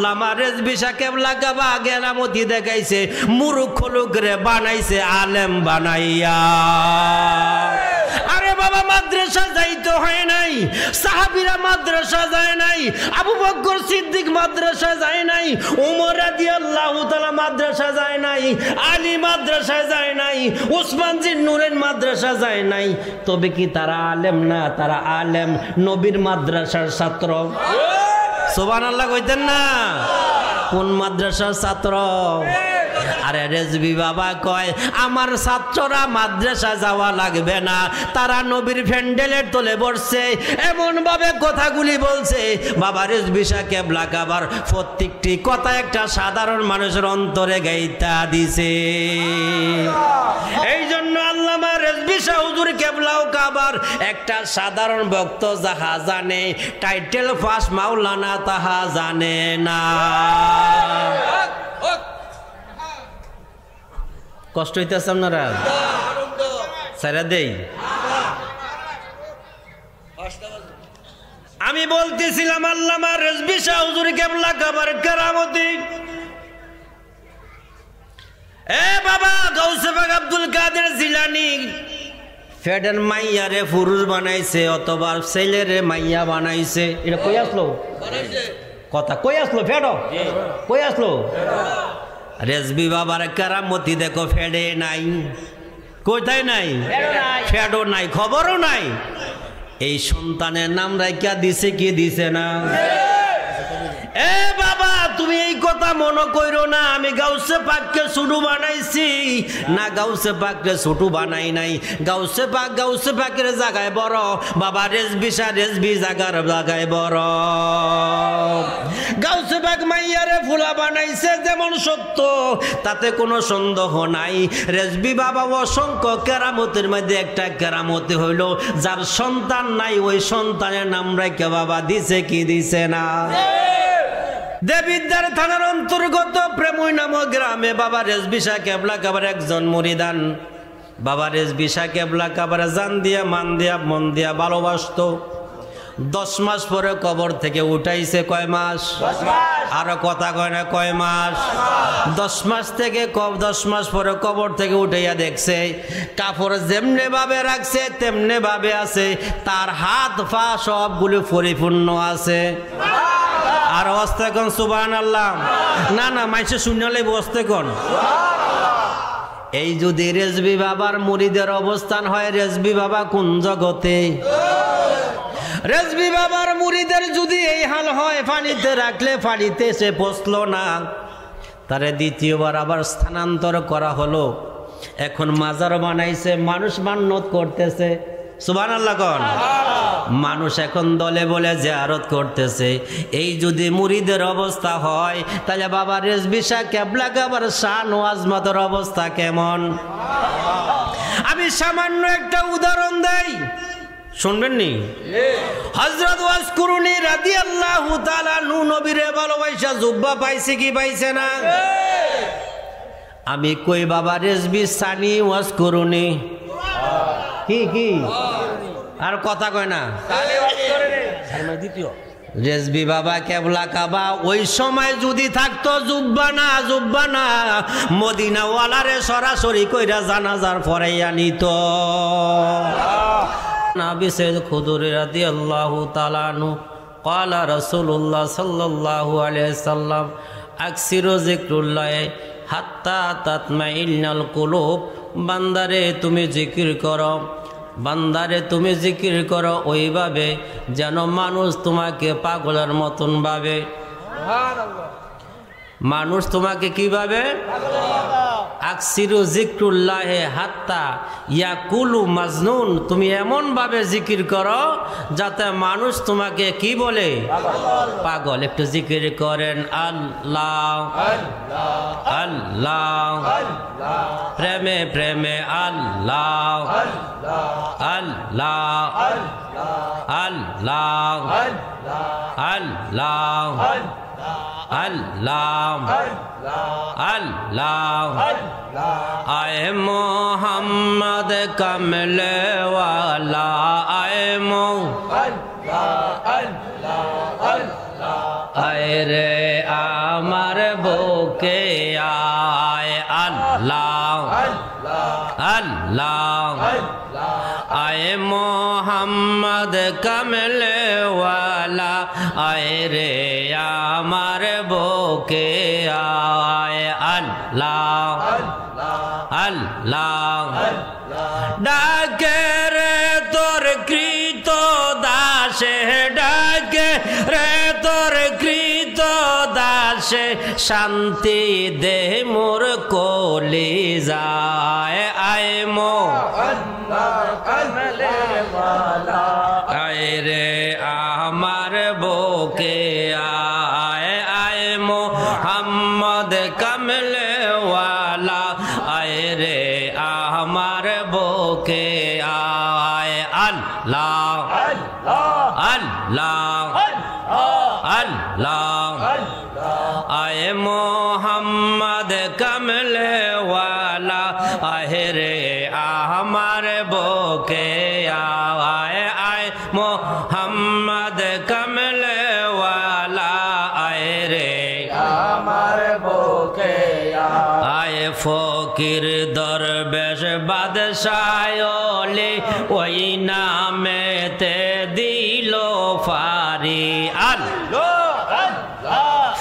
আল্লামা রেজভী শাহ কেবলা কাবা গেরামতি দেখাইছে, মূর্খ লোকরে বানাইছে আলেম বানাইয়া। আরে বাবা, মাদ্রাসা যাইতে হয় নাই, সাহাবীরা মাদ্রাসা যায় নাই, আবু বকর সিদ্দিক মাদ্রাসা যায় নাই, ওমর রাদিয়াল্লাহু তাআলা মাদ্রাসা যায় নাই, আলী মাদ্রাসা যায় নাই, ওসমান জিন্নুরের মাদ্রাসা যায় নাই। তবে কি তারা আলেম না? তারা আলেম, নবীর মাদ্রাসার ছাত্র। সুবহানাল্লাহ কইতেন না? কোন মাদ্রাসার ছাত্র? আরে রেজভী বাবা কয়, আমার ছাত্ররা মাদ্রাসা যাওয়া লাগবে না, তারা নবীর প্যান্ডেলের তলে বসছে, এমন ভাবে কথাগুলি বলছে। বাবা রেজভী শাহ কেবলা কাবার প্রত্যেকটি কথা একটা সাধারণ মানুষের অন্তরে গাইতা দিছে। এই জন্য আল্লামা রেজভী শাহ হুজুর কেবলাও কাবার একটা সাধারণ ভক্ত যাহা জানে, টাইটেল পাস মাওলানা তাহা জানে না। কষ্ট হইতেছে আপনারা? সারা দেই। আমি বলতেছিলাম আল্লামা রেজভী শাহ হুজুর কেবলা কাবার কেরামতি। এ বাবা, গাউসে পাক আব্দুল কাদের জিলানী ফেডের মাইয়ারে পুরুষ বানাইছে অথবা ছেলেরে মাইয়া বানাইছে। এটা কই আসলো কথা? কই আসলো? ফেডো কই আসলো? রেজভী বাবার কেরামতি দেখো, ফেডে নাই, কোথায় নাই? ফেডো নাই, খবরও নাই। এই সন্তানের নাম রাইখা দিছে কি দিছে না? এ বাবা, তুমি এই কথা মনে কইরো না আমি গাউসে পাককে ছোট বানাইছি। না, গাউসে পাককে ছোট বানাই নাই। গাউসে পাকের জায়গায় বড়, বাবা রেজভী শাহ রেজভী জায়গায় বড়। গাউসে পাক মাইয়ারে ফুলা বানাইছে যেমন সত্য, তাতে কোনো সন্দেহ নাই। রেজভী বাবা অসংখ্য কেরামতের মধ্যে একটা কেরামতি হইল, যার সন্তান নাই ওই সন্তানের নাম রাইখা বাবা দিছে কি দিছে না? দেবিদ্বার থানার অন্তর্গত প্রেমই নামক গ্রামে বাবা রেজভী শাহ কেবলা কাবার একজন মুরিদান। বাবা রেজভী শাহ কেবলা কাবার জান দিয়া মান দিয়া মন দিয়া ভালোবাসত। 10 মাস পরে কবর থেকে উঠাইছে। কয় মাস? আরো কথা কয় না, কয় মাস? 10 মাস থেকে 10 মাস পরে কবর থেকে উঠাইয়া দেখছে কাপড় যেমনে ভাবে রাখছে তেমনে ভাবে আছে, তার হাত পা সবগুলো পরিপূর্ণ আছে। আর অবস্থা কোন? সুবহানাল্লাহ। না না, মাইসে শুনলে অবস্থা কোন? এই যদি রেজভী বাবার মুরিদের অবস্থান হয়, রেজভী বাবা কোন জগতে? রেজভী বাবার মুরিদের যদি এই হাল হয়, পানিতে রাখলে পানিতে সে পচলো না, তারে দ্বিতীয়বার আবার স্থানান্তর করা হলো। এখন মাজার বানাইছে, মানুষ মান্নত করতেছে। সুবহানাল্লাহ কোন? মানুষ এখন দলে বলে জিয়ারত করতেছে। এই যদি মুরিদের অবস্থা হয়, তাহলে বাবা রেজভী শাহ কেবলা কাবার শান ও আজমতের অবস্থা কেমন? আমি সামান্য একটা উদাহরণ দেই, শুনবেন নি? হযরত ওয়াজকুরুনি রাদিয়াল্লাহু তাআলা নূ নবীরে ভালোবাসা জুব্বা পাইছে কি পাইছে না? আমি কই বাবা রেজভী সানি ওয়াজকুরুনি কি কি আর কথা কয় না? রেজভী বাবা কেবলা কাবা ওই সময় যদি থাকতো জুব্বা না মদিনা ওয়ালারে সরাসরি কইরা জানাজার পরাইয়া নিত। নবী সাইয়্যিদ খুদরি রাদিয়াল্লাহু তাআলা আনহু ক্বালা রাসূলুল্লাহ সাল্লাল্লাহু আলাইহি সাল্লাম আকসিরু যিকরুল্লাহ হাত্তা তাতমাইন্নাল কুলুব। বান্দারে তুমি জিকির করো, বান্দারে তুমি জিকির করো ওইভাবে যেন মানুষ তোমাকে পাগলের মতন ভাবে। মানুষ তোমাকে কিভাবে? আকসিরু যিকরুল্লাহ হাত্তা ইয়াকুলু মাজনুন। তুমি এমন ভাবে জিকির করো যাতে মানুষ তোমাকে কি বলে? পাগল। একটু জিকির করেন আল্লাহ আল্লাহ, প্রেমে প্রেমে আল্লাহ আল্লাহ আল্লাহ আল্লাহ আল্লাহ আল্লাহ আয় মোহাম্মদ কমলে ওয়ালা আয় মোহাম্মদ আয় রে আমার বুকে আয় আল্লাহ আল্লাহ আয় মোহাম্মদ কমলে ওয়ালা আয় রে আমার বুকে আয় আল্লাহ আল্লাহ ডাকে রে তোর কৃত দাসে ডাকে রে তোর কৃত দাসে শান্তি দে মোর কলি যায় আয় মো আয় রে আমার বুকে আয় আয় মোহাম্মদ কমলে ওয়ালা আয় রে আমার বুকে আয় আল্লাহ আল্লাহ আল্লাহ আয় মোহাম্মদ কমলে ওয়ালা আয় রে আমার বুকে আয় আয় মোহাম্মদ কমলে ওয়ালা আয় রে আমার বুকে আয় ফকির দরবেশ বাদশাহ ওলি ওই নামেতে দিল ফারি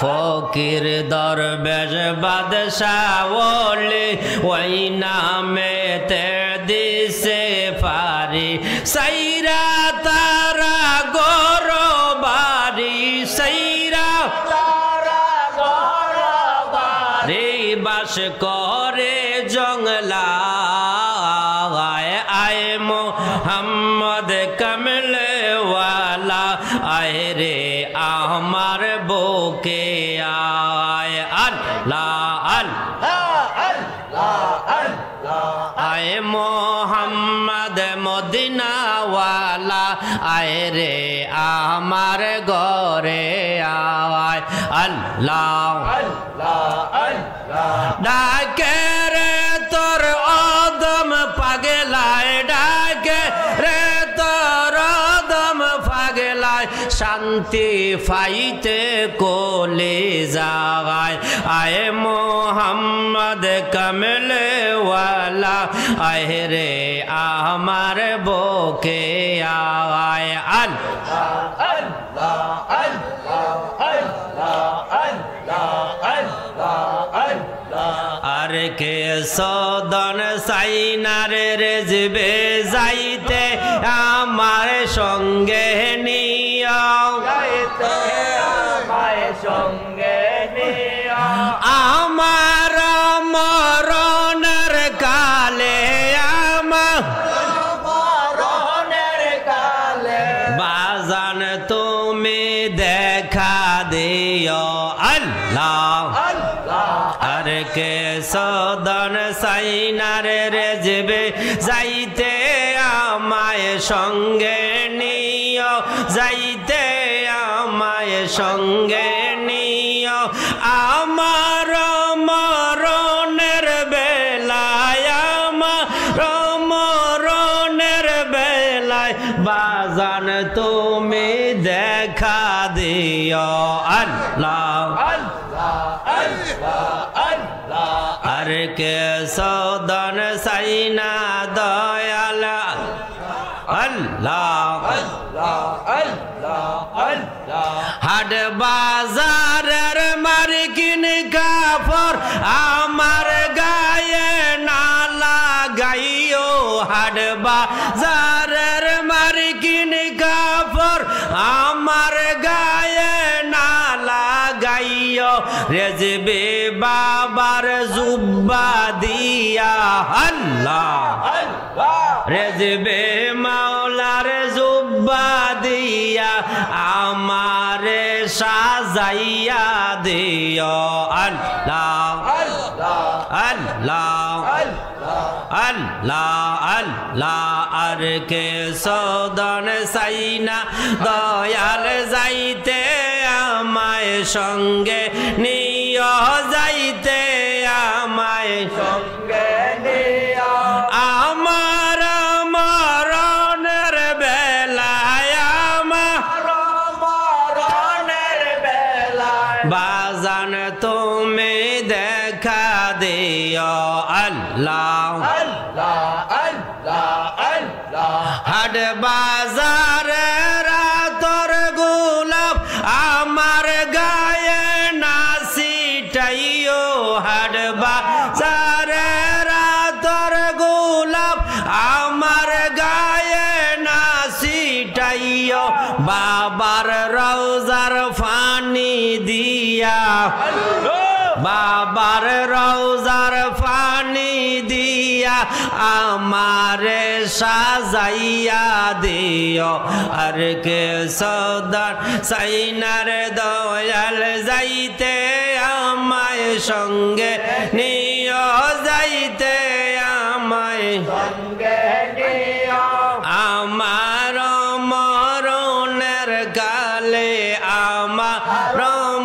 ফকির দরবেশ বাদশাহ ওলি ওই নামেতে দিছে ফারি সাইরা তারা গর বাড়ি সাইরা তারা গর বাড়ি বাস করে জঙ্গলা আয় মোহাম্মদ কমলে ওয়ালা আয় রে আমার বুকে আয় আল্লাহ আয় মোহাম্মদ মদিনা ওয়ালা আয় রে আমার ঘরে আয় আল্লাহ ডাকে রে তোর অদম পাগলায় ডাকে রে তোর অদম পাগলায় শান্তি ফাইতে কোলে যায় আয় মোহাম্মদ কমলে ওয়ালা আয় রে আমার বুকে আয় আর কে সদন সাইনার রেজবে যাইতে আমার সঙ্গে নিয়া সঙ্গে আমার মরণের কালে আমার মরণের কালে বাজান তুমি দেখা দিও আল্লাহ আর কে সদন সাইনার রেজবে যাইতে আমায় সঙ্গে নিও যাইতে আমায় সঙ্গে নিও আমার মরণের বেলায় আমার মরণের বেলায় বাজান তুমি দেখা দিও আল্লাহ আর কে সদন সাইনা দয়াল আল্লাহ হাট বাজারের মার্কিন কাপড় আমার গায়ে না লাগাইও হাট বাজারের মার্কিন কাপড় আমার গায়ে না লাগাইও রেজবে বাবার জুব্বা দিয়া আল্লাহ রেজবে মাওলার জুব্বা দিয়া আমারে সাজাইয়া দিও আল্লাহ আল্লাহ আল্লাহ আল্লাহ আর কে সদন সাইনা দয়াল যাইতে আমায় সঙ্গে নিও যাইতে আমায় সঙ্গে নিও আমার মরণের বেলায় আমার মরণের বেলায় বাজান তুমি দেখা দিও আল্লাহ হাট বাজারে রাতর গোলাপ আমার গায়ে নাচিটাইও হাট বাজারে রাতর গোলাপ আমার গায়ে নাচিটাইও বাবার রওজার ফানি দিয়া বাবার রওজার ফানি দিয়া আমারে সাজাইয়া দিও আর কে সদার সাইনার দয়াল যাইতে আমায় সঙ্গে নিও যাইতে আমায় সঙ্গে নিও আমার মরণের কালে আমার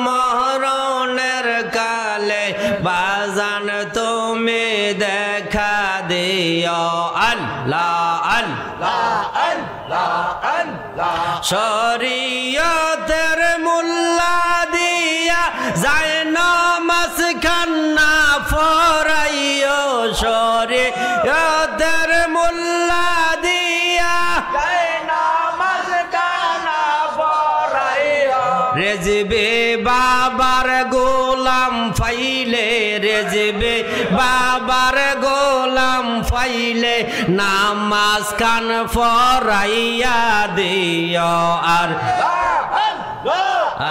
মরণের কালে বাজান তুমি দেখা দিও আল্লাহ আল্লাহ আল্লাহ আল্লাহ শরীয়তের মুল্লা দিয়া যায় নামাজ খান্না ফরাইও শরীয়তের মুল্লা দিয়া যায় নামাজ খান্না ফরাইও রেজবে বাবার গোলাম ফাইলে রেজবে বাবার গোলাম ফাইলে নামাজ খান ফরাইয়া দিও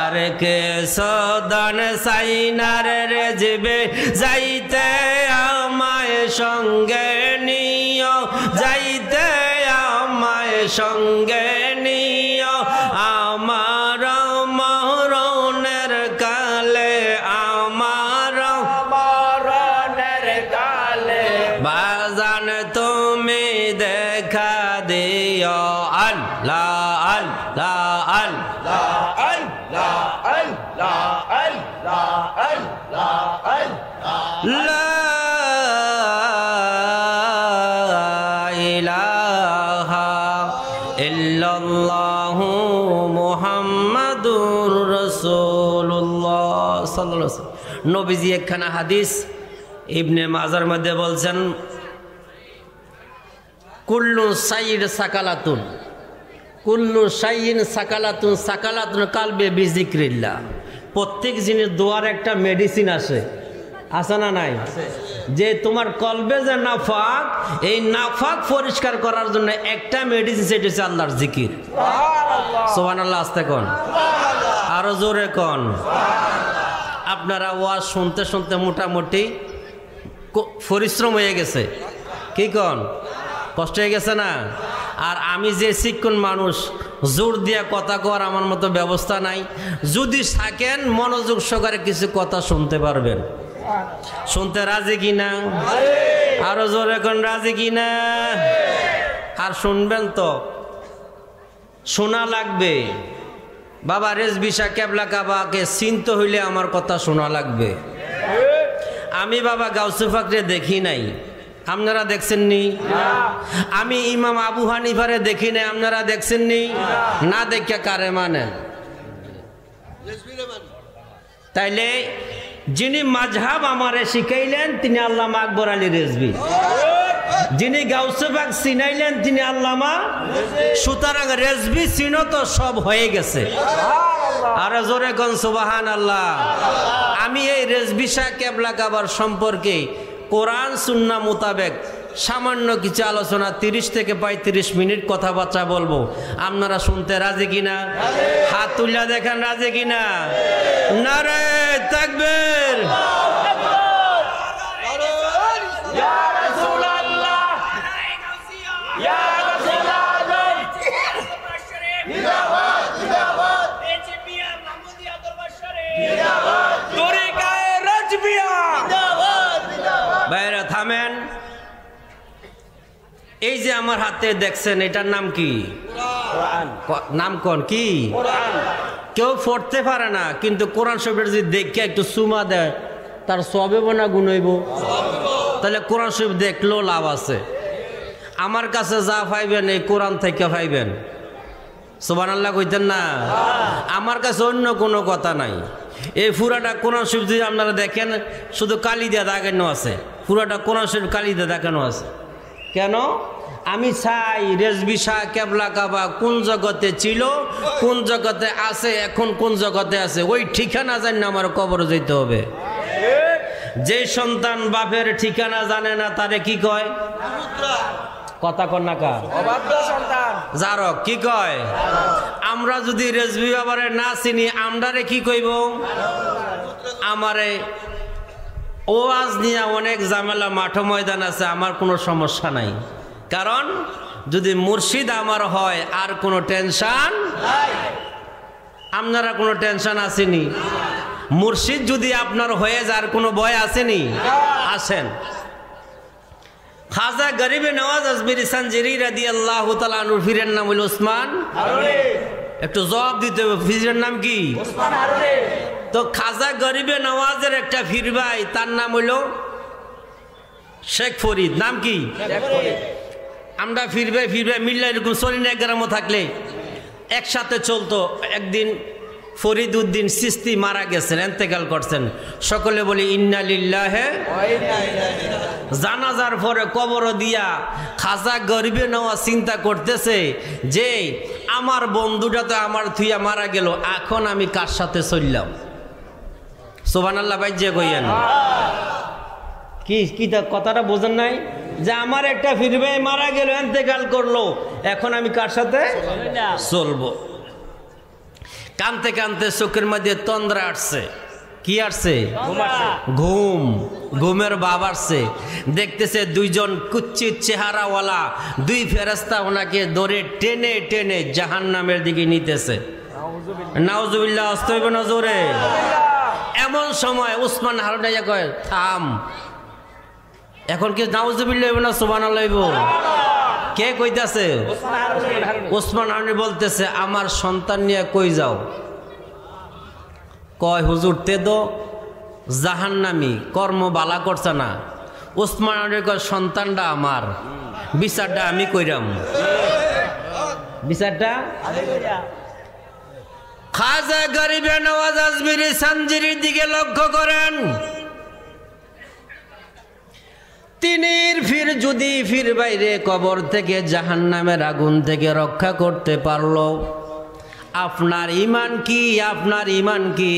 আর কে সদন সাইনার রেজবে যাইতে আমায় সঙ্গে নিও যাইতে আমায় সঙ্গে নিও আমার মরণের কালে আমার মরণের কালে বাজান তুমি দেখা দিও আল্লাহ আল্লাহ আল্লাহ আল্লাহ আল্লাহ আল্লাহ আল্লাহ আল্লাহ লা ইলাহা ইল্লাল্লাহু মুহাম্মাদুর রাসূলুল্লাহ সাল্লাল্লাহু আলাইহি ওয়াসাল্লাম নবীজি একখানা হাদিস ইবনে মাজার মধ্যে বলছেন কুল্লু সাইয়্যিদ সাকালাতুন কুল্লু সাইয়্যিন সাকালাতুন সাকালাতুন কালবে বিজিক্রিল্লাহ প্রত্যেক জিনিস দোয়ার একটা মেডিসিন আছে না নাই যে তোমার কলবে যে নাফাক এই নাফাক পরিষ্কার করার জন্য একটা মেডিসিন সেটা হচ্ছে আল্লাহর জিকির সুবহানাল্লাহ আস্তে কোন আরো জোরে কোন আপনারা ওয়াজ শুনতে শুনতে মোটামুটি পরিশ্রম হয়ে গেছে কি কোন কষ্ট হয়ে গেছে না আর আমি যে শিক্ষণ মানুষ জোর দিয়া কথা কর আমার মতো ব্যবস্থা নাই যদি থাকেন মনোযোগ সহকারে কিছু কথা শুনতে পারবেন শুনতে রাজি কিনা আরো জোরে কোন রাজি কিনা আর শুনবেন তো শোনা লাগবে বাবা রেজবি শাহ কেবলা কাবাকে চিনতে হইলে আমার কথা শোনা লাগবে আমি বাবা গাউসে পাকরে দেখি নাই আপনারা দেখছেননি আমি ইমাম আবু হানিফারে দেখি নাই আপনারা দেখছেননি না দেখে কারে মানেন তাইলে যিনি মাযহাব আমারে শিখাইলেন তিনি আল্লামা আকবর আলী রেজভী যিনি গাউসে পাক চিনাইলেন তিনি আল্লামা সুতরাং রেজভী চিনো তো সব হয়ে গেছে আর জোরে কোন সুবহানাল্লাহ আমি এই রেজভী শাহ কেবলা কাবার সম্পর্কে কোরআন সুন্নাহ মোতাবেক সামান্য কিছু আলোচনা 30 থেকে 35 মিনিট কথাবার্তা বলবো আপনারা শুনতে রাজি কিনা হাত তুলে দেখেন রাজি কিনা নারে তাকবীর ইয়া রাসূলুল্লাহ ইয়া রাসূলুল্লাহ জিন্দাবাদ জিন্দাবাদ এজিবিয়া মাহমুদিয়া দরবার শরীফ জিন্দাবাদ তরিকায়ে রাজবিয়া জিন্দাবাদ জিন্দাবাদ বাইরে থামেন এই যে আমার হাতে দেখছেন এটার নাম কি কোরআন নাম কোন কি কোরআন কেউ পড়তে পারে না কিন্তু কোরআন শরীফের যদি দেখে একটু সুমা দেয় তার সবেব না গুণ হইব তাহলে কোরআন শরীফ দেখলেও লাভ আছে আমার কাছে যা পাইবেন এই কোরআন থেকে পাইবেন সুবহানাল্লাহ কইতেন না আমার কাছে অন্য কোনো কথা নাই এই পুরাটা কোরআন শরীফ যদি আপনারা দেখেন শুধু কালি দিয়ে দাগানো আছে, পুরাটা কোরআন শরীফ কালি দিয়ে দেখানো আছে। কেন? আমি চাই রেজভী শাহ কেবলা কাবা কোন জগতে ছিল, কোন জগতে আছে, এখন কোন জগতে আছে, ওই ঠিকানা জানি না আমার কবরে যেতে হবে। যে সন্তান বাপের ঠিকানা জানে না তারে কি কয়? কথা কন না কা জারক কি কয়? আমরা যদি রেজভী বাবারে না চিনি আমরারে কি কইব? আমারে ওয়াজ নিয়ে অনেক ঝামেলা মাঠ ময়দান আছে, আমার কোনো সমস্যা নাই। কারণ যদি মুর্শিদ আমার হয় আর কোনো টেনশন, আপনারা কোনো টেনশন আসেনি। মুর্শিদ যদি আপনার হয়ে যার কোনো ভয় আসেনি? আসেন। খাজা গরিবে নওয়াজ আজমিরি সানজিরি রাদিয়াল্লাহু তাআলা আনহু ফিরের নাম হইল ওসমান হারুনি। একটু জবাব দিতে হবে, ফিরের নাম কি? ওসমান হারুনি। তো খাজা গরিবে নওয়াজের একটা ফির ভাই, তার নাম হইল শেখ ফরিদ। নাম কি? আমরা ফিরবে মিল্লা এরকম সলিনা গ্রামও থাকলে একসাথে চলতো। একদিন ফরিদ উদ্দিন চিশতি মারা গেছেন, ইন্তেকাল করছেন। সকলে বলি ইন্না লিল্লাহি ওয়া ইন্না ইলাইহি রাজিউন। জানাজার পরে কবর দিয়া খাজা গরিবে নওয়াজ চিন্তা করতেছে যে আমার বন্ধুটা তো আমার থুইয়া মারা গেল, এখন আমি কার সাথে চললাম? সুবহানাল্লাহ ভাই যে কইয়েন কি কি কথাটা বোঝেন নাই? যে আমার একটা ফিরবে মারা গেল, ইন্তেকাল করলো, এখন আমি কার সাথে চলবো? কানতে কানতে চোখের মধ্যে তন্দ্রা আসছে। কি আসছে? ঘুম। ঘুমের ভাব আসছে। দেখতেছে দুইজন কুচ্ছিত চেহারাওয়ালা দুই ফেরেশতা ওনাকে ধরে টেনে টেনে জাহান্নামের দিকে নিতেছে। নাউজুবিল্লাহ, আস্তাগফিরুল্লাহ নজরে। এমন সময় ওসমান হারুনি কয় থাম। এখন কি নাউজুবিল্লাহ হইব না সুবহানাল্লাহ হইব? কে কইতাছে? ওসমান হারুনি বলতেছে আমার সন্তান নিয়ে কই যাও? কয় হুজুর তে দো জাহান্নামী, কর্ম বালা করছে না। ওসমান হারুনি কয় সন্তানটা আমার, বিচারটা আমি কইরাম। বিচারটা খাজা গরিবে নওয়াজ আজমিরি সানজিরির দিকে লক্ষ্য করেন। তিনির ফির যদি ফির বাইরে কবর থেকে জাহান্নামের আগুন থেকে রক্ষা করতে পারলো, আপনার ইমান কি? আপনার ইমান কি?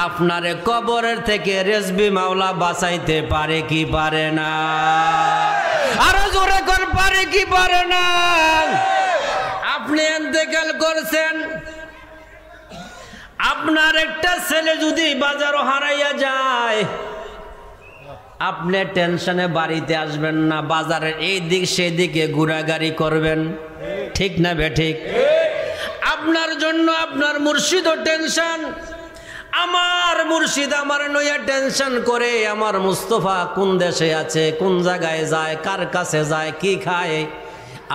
আপনার কবরের থেকে রেজবি মাওলা বাঁচাইতে পারে কি পারে না? আরো জোরে কর, পারে কি পারে না? আপনি ইন্তেকাল করছেন, আপনার একটা ছেলে যদি বাজারও হারাইয়া যায়, আপনি টেনশনে বাড়িতে আসবেন না, বাজারের এই দিক সেদিকে ঘোরাঘুরি করবেন। ঠিক না বেঠিক? আপনার জন্য আপনার মুর্শিদও টেনশন। আমার মুর্শিদ আমার নয়া টেনশন করে, আমার মুস্তফা কোন দেশে আছে, কোন জায়গায় যায়, কার কাছে যায়, কি খায়।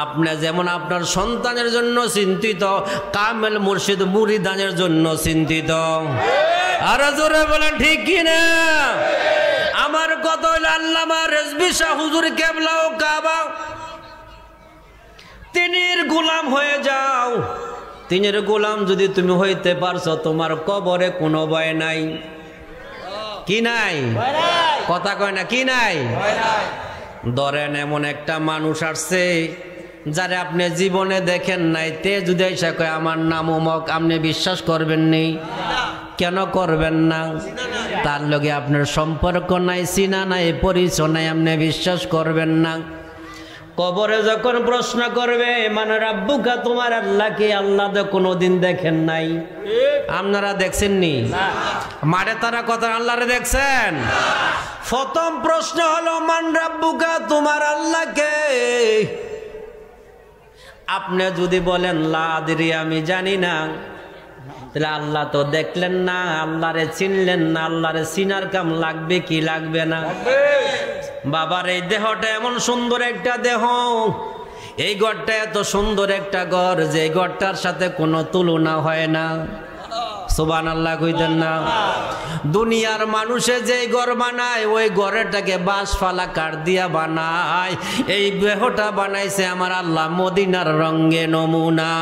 আপনি যেমন আপনার সন্তানের জন্য চিন্তিত, কামেল মুর্শিদ মুরিদানের জন্য চিন্তিত। আর জোরে বলেন ঠিক কিনা? আমার কথা হইল আল্লামা রেজভী শাহ হুজুর কেবলা ও কাবা, তিনির গোলাম হয়ে যাও। তিনির গোলাম যদি তুমি হইতে পারছো, তোমার কবরে কোনো ভয় নাই। কি নাই? কথা কয় না, কি নাই? ধরেন এমন একটা মানুষ আসছে যারে আপনি জীবনে দেখেন নাই, তে যদি এসে কয় আমার নাম অমুক, আপনি বিশ্বাস করবেন নি? কেন করবেন না? তার লগে আপনার সম্পর্ক নাই, চিনা নাই, পরিচয় নাই, আপনি বিশ্বাস করবেন না। কবরে যখন প্রশ্ন করবে মানে রাব্বুকা, তোমার আল্লাহকে, আল্লাহ তো কোনোদিন দেখেন নাই। আপনারা দেখছেননি? মারে তারা কথা আল্লাহরে দেখছেন? প্রথম প্রশ্ন হলো মান রাব্বুকা, তোমার আল্লাহকে। আপনি যদি বলেন লা আদরি, আমি জানি না, তাহলে আল্লাহ তো দেখলেন না, আল্লাহরে চিনলেন না। আল্লাহরে চিনার কাম লাগবে কি লাগবে না? বাবার এই দেহটা এমন সুন্দর একটা দেহ, এই ঘরটা এত সুন্দর একটা ঘর যে ঘরটার সাথে কোনো তুলনা হয় না। সুবহানাল্লাহ কইতেন না? দুনিয়ার মানুষে যে ঘর বানায়, ওই ঘরটাকে বাঁশ ফালা কাঠ দিয়া বানায়। এই দেহটা বানাইছে আমার আল্লাহ মদিনার রঙে নমুনা।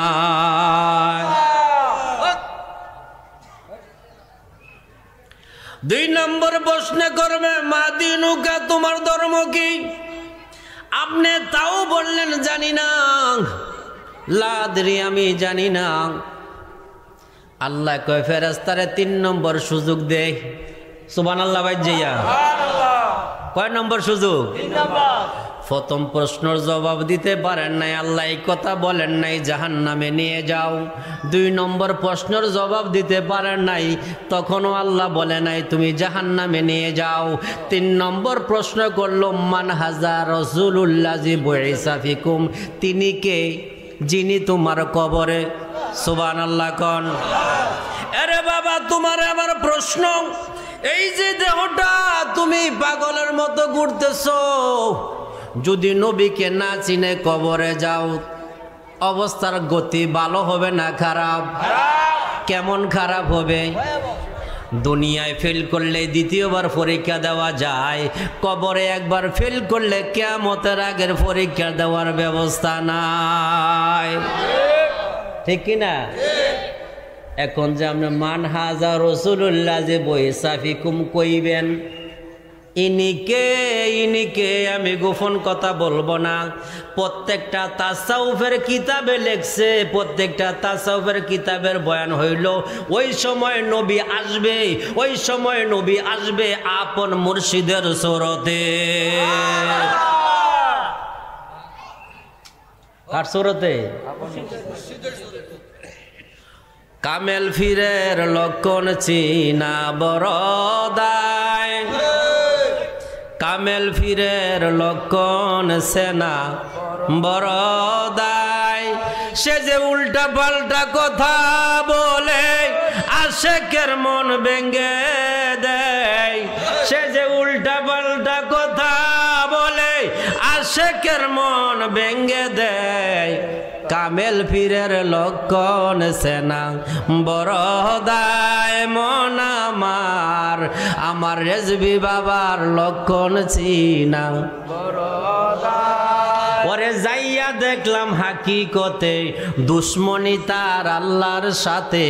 2 নম্বর প্রশ্ন করবে মা দিনুকা, তোমার ধর্ম কি? আপনি তাও বললেন জানি না, লা আদরি, আমি জানি না। আল্লাহ কয় ফেরেশতারে 3 নম্বর সুযোগ দে। সুবহানাল্লাহ ভাই জিয়া, কয় নম্বর সুযোগ? 3 নম্বর। প্রথম প্রশ্নের জবাব দিতে পারেন নাই, আল্লাহ এই কথা বলেন নাই জাহান্নামে নিয়ে যাও। 2 নম্বর প্রশ্নের জবাব দিতে পারেন নাই, তখনও আল্লাহ বলে নাই তুমি জাহান্নামে নিয়ে যাও। 3 নম্বর প্রশ্ন করলো মান হাজা রাসূলুল্লাহি বুইসা ফিকুম, তিনি কে যিনি তোমার কবরে? সুবহানাল্লাহ কোন। আরে বাবা, তোমার আমার প্রশ্ন, এই যে দেহটা তুমি পাগলের মতো ঘুরতেছো, যদি নবীকে না চিনে কবরে যাও, অবস্থার গতি ভালো হবে না খারাপ? কেমন খারাপ হবে? দুনিয়ায় ফেল করলে দ্বিতীয়বার পরীক্ষা দেওয়া যায়, কবরে একবার ফেল করলে কিয়ামতের আগের পরীক্ষা দেওয়ার ব্যবস্থা নাই, ঠিক কিনা? এখন যে আপনি মান হাজা রাসূলুল্লাহি বুইসা ফিকুম কইবেন, ইনিকে আমি গোপন কথা বলবো না। প্রত্যেকটা তাসাউফের কিতাবে লেখছে, প্রত্যেকটা তাসাউফের কিতাবের বয়ান হইল ওই সময় নবী আসবে, ওই সময় নবী আসবে আপন মুর্শিদের সুরতে। কার সুরতে? কামেল ফিরের লক্ষণ চিনা বড়দায়, কামেল ফিরের লক্ষণ সেনা বড়দায়। সে যে উল্টা পাল্টা কথা বলে আশেকের মন ভেঙ্গে দেয়, সে যে উল্টা পাল্টা কথা বলে আশেকের মন ভেঙ্গে দেয়। কামেল ফিরের লক্ষণ সেনা বড়দায় মন আমার, আমার রেজবি বাবার লক্ষণ চিনা বড়দায়। ওরে যাইয়া দেখলাম হাকিকতে দুশ্মনী তার আল্লাহর সাথে,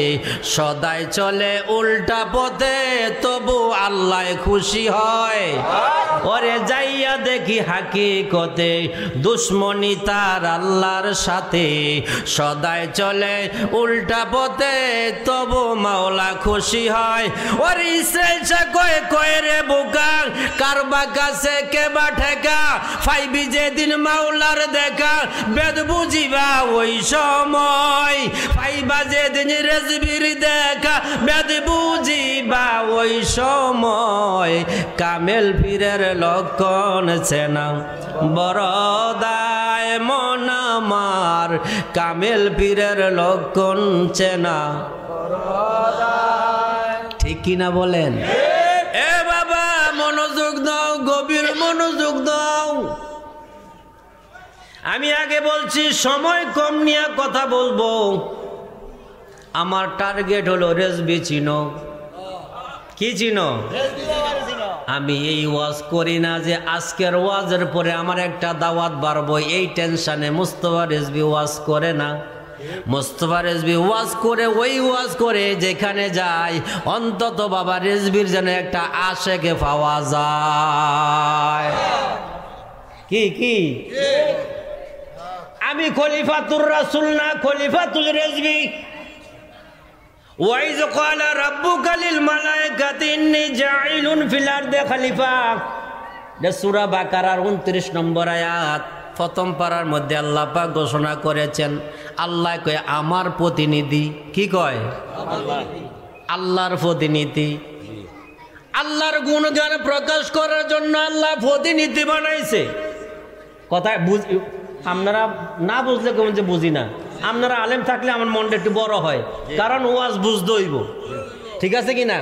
সদাই চলে উল্টা পথে তবু আল্লাহ খুশি হয়। ওরে যাইয়া দেখি হাকিকতে দুশ্মনী তার আল্লাহর সাথে, সদাই চলে উল্টা পথে তবু মাওলা খুশি হয়। ওরে ইসরাইলসা কয়ে কয়ে রে বোকা, কারবা কাছে কেবা ঠেকা, ফাইবি যেদিন মাওলার দেখা বেদ বুঝিবা ওই সময়, ফাইবা যেদিন রেজবির দেখা বেদ বুঝিবা ওই সময়। কামেল পীরের লক্ষণ চেনা বড়দায় মন আমার, কামেল পীরের লক্ষণ চেনা বড়দায়। ঠিক কিনা বলেন? এ বাবা মনোযোগ দাও, গভীর মনোযোগ দাও। আমি আগে বলছি সময় কম নিয়ে কথা বলবো। আমার টার্গেট হলো রেজবি চিনো। কি চিনো? আমি এই ওয়াজ করি না যে আজকের ওয়াজের পরে আমার একটা দাওয়াত বাড়বো, এই টেনশনে মুস্তফা রেজবি ওয়াজ করে না। মুস্তফা রেজবি ওয়াজ করে, ওই ওয়াজ করে যেখানে যায় অন্তত বাবা রেজবির যেন একটা আশেকে পাওয়া যায়। কি কি আমি খলিফাতুর রাসূল না, খলিফাতুল রেজবি। ওয়াইজ ক্বালা রাব্বুকা লিল মালায়েকাতি ইন্নী জাঈলুন ফিল আরদি খলিফা। সূরা বাকারার 29 নম্বর আয়াত, প্রথম পারার মধ্যে আল্লাহ পাক ঘোষণা করেছেন, আল্লাহ কয় আমার প্রতিনিধি। কি কয়? আল্লাহর প্রতিনিধি। আল্লাহর গুণগান প্রকাশ করার জন্য আল্লাহ প্রতিনিধি বানাইছে। কথা আপনারা না বুঝলে কেমন যে বুঝি না। আপনারা আলেম থাকলে আমার মনটা একটু বড় হয়, কারণ ওয়াজ বুঝতে হইব। ঠিক আছে কিনা?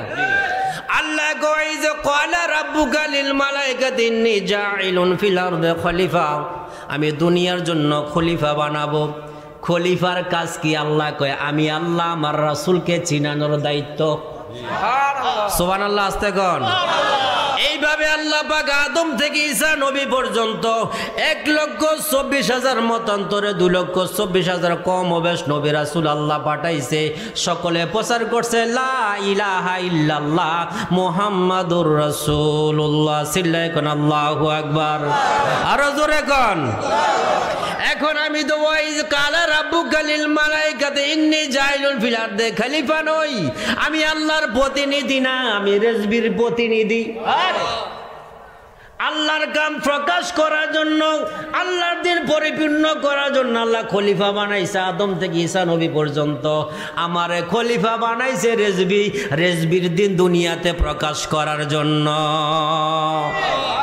আল্লাহ কইছে ক্বালা রাব্বুকা লিল মালায়েকাতি ইন্নী জাঈলুন ফিল আরদি খলিফা, আমি দুনিয়ার জন্য খলিফা বানাবো। খলিফার কাজ কি? আল্লাহ কয় আমি আল্লাহ আমার রাসূলকে চিনানোর দায়িত্ব। সুবহানাল্লাহ, আস্তে কোন। এইভাবে আল্লাহ পাক আদম থেকে ঈসা নবী পর্যন্ত 1,24,000 মতান্তরে 2,24,000 কম বেশ নবী রাসূল আল্লাহ পাঠাইছে। সকলে প্রচার করছে লা ইলাহা ইল্লাল্লাহ মুহাম্মাদুর রাসূলুল্লাহ। সিল্লাহ কোন আল্লাহু আকবার, আরো জোরে কোন। এখন আমি তো ওয়াইজ কালা রাব্বুকা লিল মালাইকাতি ইন্নী জাইলুন ফিল আরদি খলিফা নই, আমি আল্লাহর প্রতিনিধি না, আমি রেজবির প্রতিনিধি। আল্লাহর কাম প্রকাশ করার জন্য, আল্লাহর দিন পরিপূর্ণ করার জন্য আল্লাহ খলিফা বানাইছে আদম থেকে ঈসা নবী পর্যন্ত। আমারে খলিফা বানাইছে রেজবি, রেজবির দিন দুনিয়াতে প্রকাশ করার জন্য।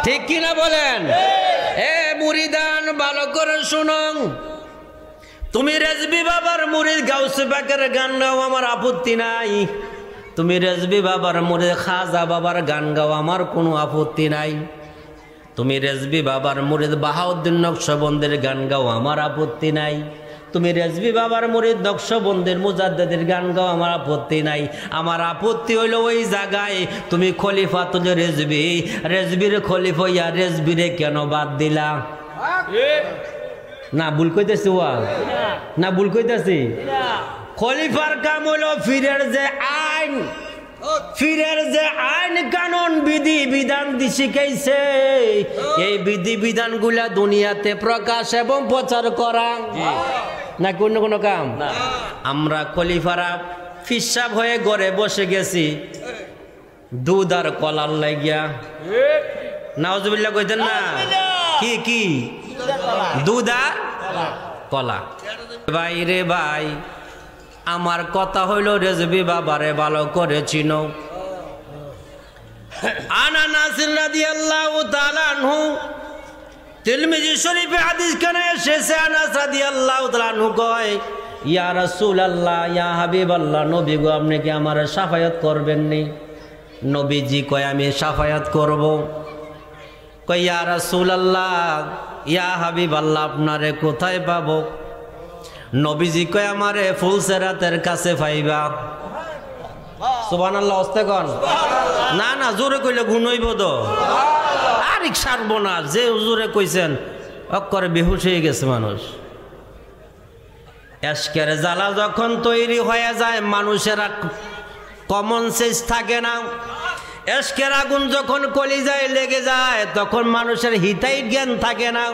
ঠিক কিনা বলেন? এ মুরিদান ভালো করে শুনো, তুমি রেজবি বাবার মুরিদ গাউসে পাকের গান গাও, আমার আপত্তি নাই। তুমি রেজবি বাবার মুরিদ খাজা বাবার গান গাও, আমার কোনো আপত্তি নাই। তুমি রেজবি বাবার মুরিদ বাহাউদ্দিন নকশবন্দের গান গাও, আমার আপত্তি নাই। তুমি রেজবি বাবার মুরিদ নকশবন্দের মুজাদ্দিদের গান গাও, আমার আপত্তি নাই। আমার আপত্তি হইল ওই জায়গায় তুমি খলিফাতুল রেজবি, রেজবির খলিফা ইয়া রেজবিরে কেন বাদ দিলা? না ভুল কইতেছি? না ভুল কইতেছি? খলিফার কাম হইল ফিরের যে আইন, ফিরের যে আইন কানুন বিধি বিধান শিখাইছে, এই বিধি বিধান গুলা দুনিয়াতে প্রকাশ এবং প্রচার করা, না কোন কোন কাম। আমরা খলিফারা ফিসাব হয়ে ঘরে বসে গেছি দুধ আর কলার লাগিয়া। নাউজুবিল্লাহ কইতেন না? কি কি দুধ আর কলা? ভাই রে ভাই, আমার কথা হইল রেজবি বাবারে ভালো করে চিনো। আনাস রাদিয়াল্লাহু তাআলা আনহু, তিরমিজি শরীফে হাদিস কানে এসেছে, আনাস রাদিয়াল্লাহু তাআলা আনহু কয়, ইয়া রাসূলুল্লাহ, ইয়া হাবিবাল্লাহ, নবী গো আপনি কি আমার শাফায়াত করবেন নি? নবীজি কয় আমি শাফায়াত করব। কয় ইয়া রাসূলুল্লাহ, ইয়া হাবিবাল্লাহ, আপনারে কোথায় পাবো? নবীজি কয় আমারে ফুলসেরাতের কাছে পাইবা। সুবহানাল্লাহ, আস্তে কোন। না না জোরে কইলে গুণ হইব তো। আরে সর্বনাশ, যে হুজুরে কইছেন অক্ষরে বেহুশ হয়ে গেছে মানুষ। এশকের জ্বালা যখন তৈরি হয়ে যায়, মানুষের কমন সেন্স থাকে না। এশকের আগুন যখন কলিজায় লেগে যায়, তখন মানুষের হিতাই জ্ঞান থাকে না।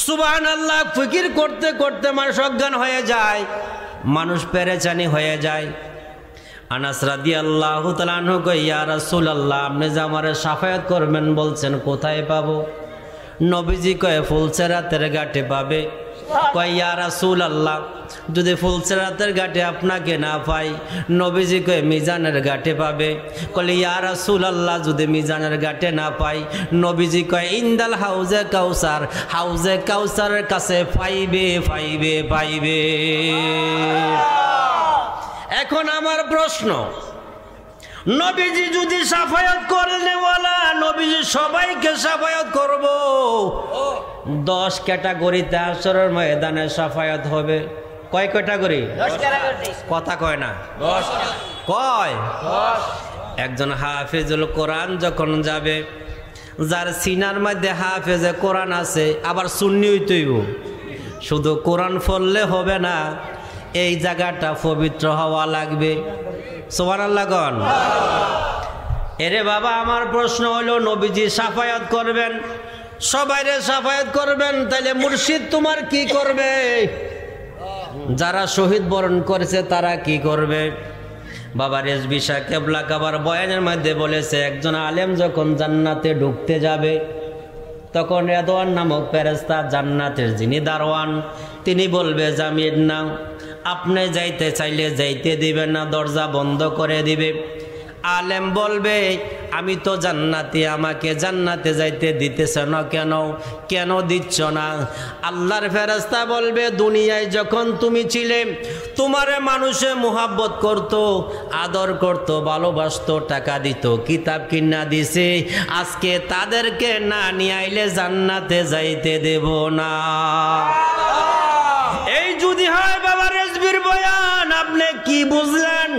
সুবহানাল্লাহ, ফিকির করতে করতে মানুষ অজ্ঞান হয়ে যায়, মানুষ পেরেচানি হয়ে যায়। আনাস রাদিয়াল্লাহু তাআলা আনহু কয়, ইয়া রাসূলুল্লাহ, আপনি যে আমারে শাফায়াত করবেন বলছেন, কোথায় পাবো? নবীজি কয় ফুলসেরাতের ঘাটে পাবে। কয় ইয়া রাসূলুল্লাহ, যদি ফুলসেরাতের ঘাটে আপনাকে না পাই? নবীজি কয় মিজানের ঘাটে পাবে। কলে ইয়া রাসূলুল্লাহ, যদি মিজানের ঘাটে না পাই? নবীজি কয় ইনদাল হাউজে কাউসার, হাউজে কাউসারের কাছে পাইবে পাইবে পাইবে। এখন আমার প্রশ্ন, নবীজি যদি শাফায়াত করলে ওয়ালা, নবীজি সবাইকে শাফায়াত করব। 10 ক্যাটাগরিতে হাশরের ময়দানে শাফায়াত হবে। কয় ক্যাটাগরি? 10 ক্যাটাগরি। কথা কয় না? 10 কয়? 10। একজন হাফেজুল কোরআন যখন যাবে, যার সিনার মধ্যে হাফেজে কোরআন আছে, আবার সুন্নি হইতেইব। শুধু কোরআন পড়লে হবে না, এই জায়গাটা পবিত্র হওয়া লাগবে। সুবহানাল্লাহ কোন। এরে বাবা, আমার প্রশ্ন হলো, নবীজি শাফায়াত করবেন, সবাইরে শাফায়াত করবেন, তাহলে মুর্শিদ তোমার কি করবে? যারা শহীদ বরণ করেছে তারা কি করবে? বাবা রেজবি শাহ কেবলা কাবার বয়ানের মধ্যে বলেছে, একজন আলেম যখন জান্নাতে ঢুকতে যাবে, তখন রেদওয়ান নামক ফেরেশতা, জান্নাতের যিনি দারওয়ান, তিনি বলবে জামির না, আপনি যাইতে চাইলে যাইতে দিবেন না, দরজা বন্ধ করে দিবে। আলেম বলবে, আমি তো জান্নাতি, আমাকে জান্নাতে যাইতে দিতেছ না কেন? কেন দিচ্ছ না? আল্লাহর ফেরেশতা বলবে, দুনিয়ায় যখন তুমি ছিলে, তোমারে মানুষে মুহাব্বত করত, আদর করত, ভালোবাসতো, টাকা দিত, কিতাব কিনা দিছে, আজকে তাদেরকে না নিয়ে আইলে জান্নাতে যাইতে দেব না। এই যদি হয় বাবা রেজবির বয়ান, আপনি কি বুঝলেন?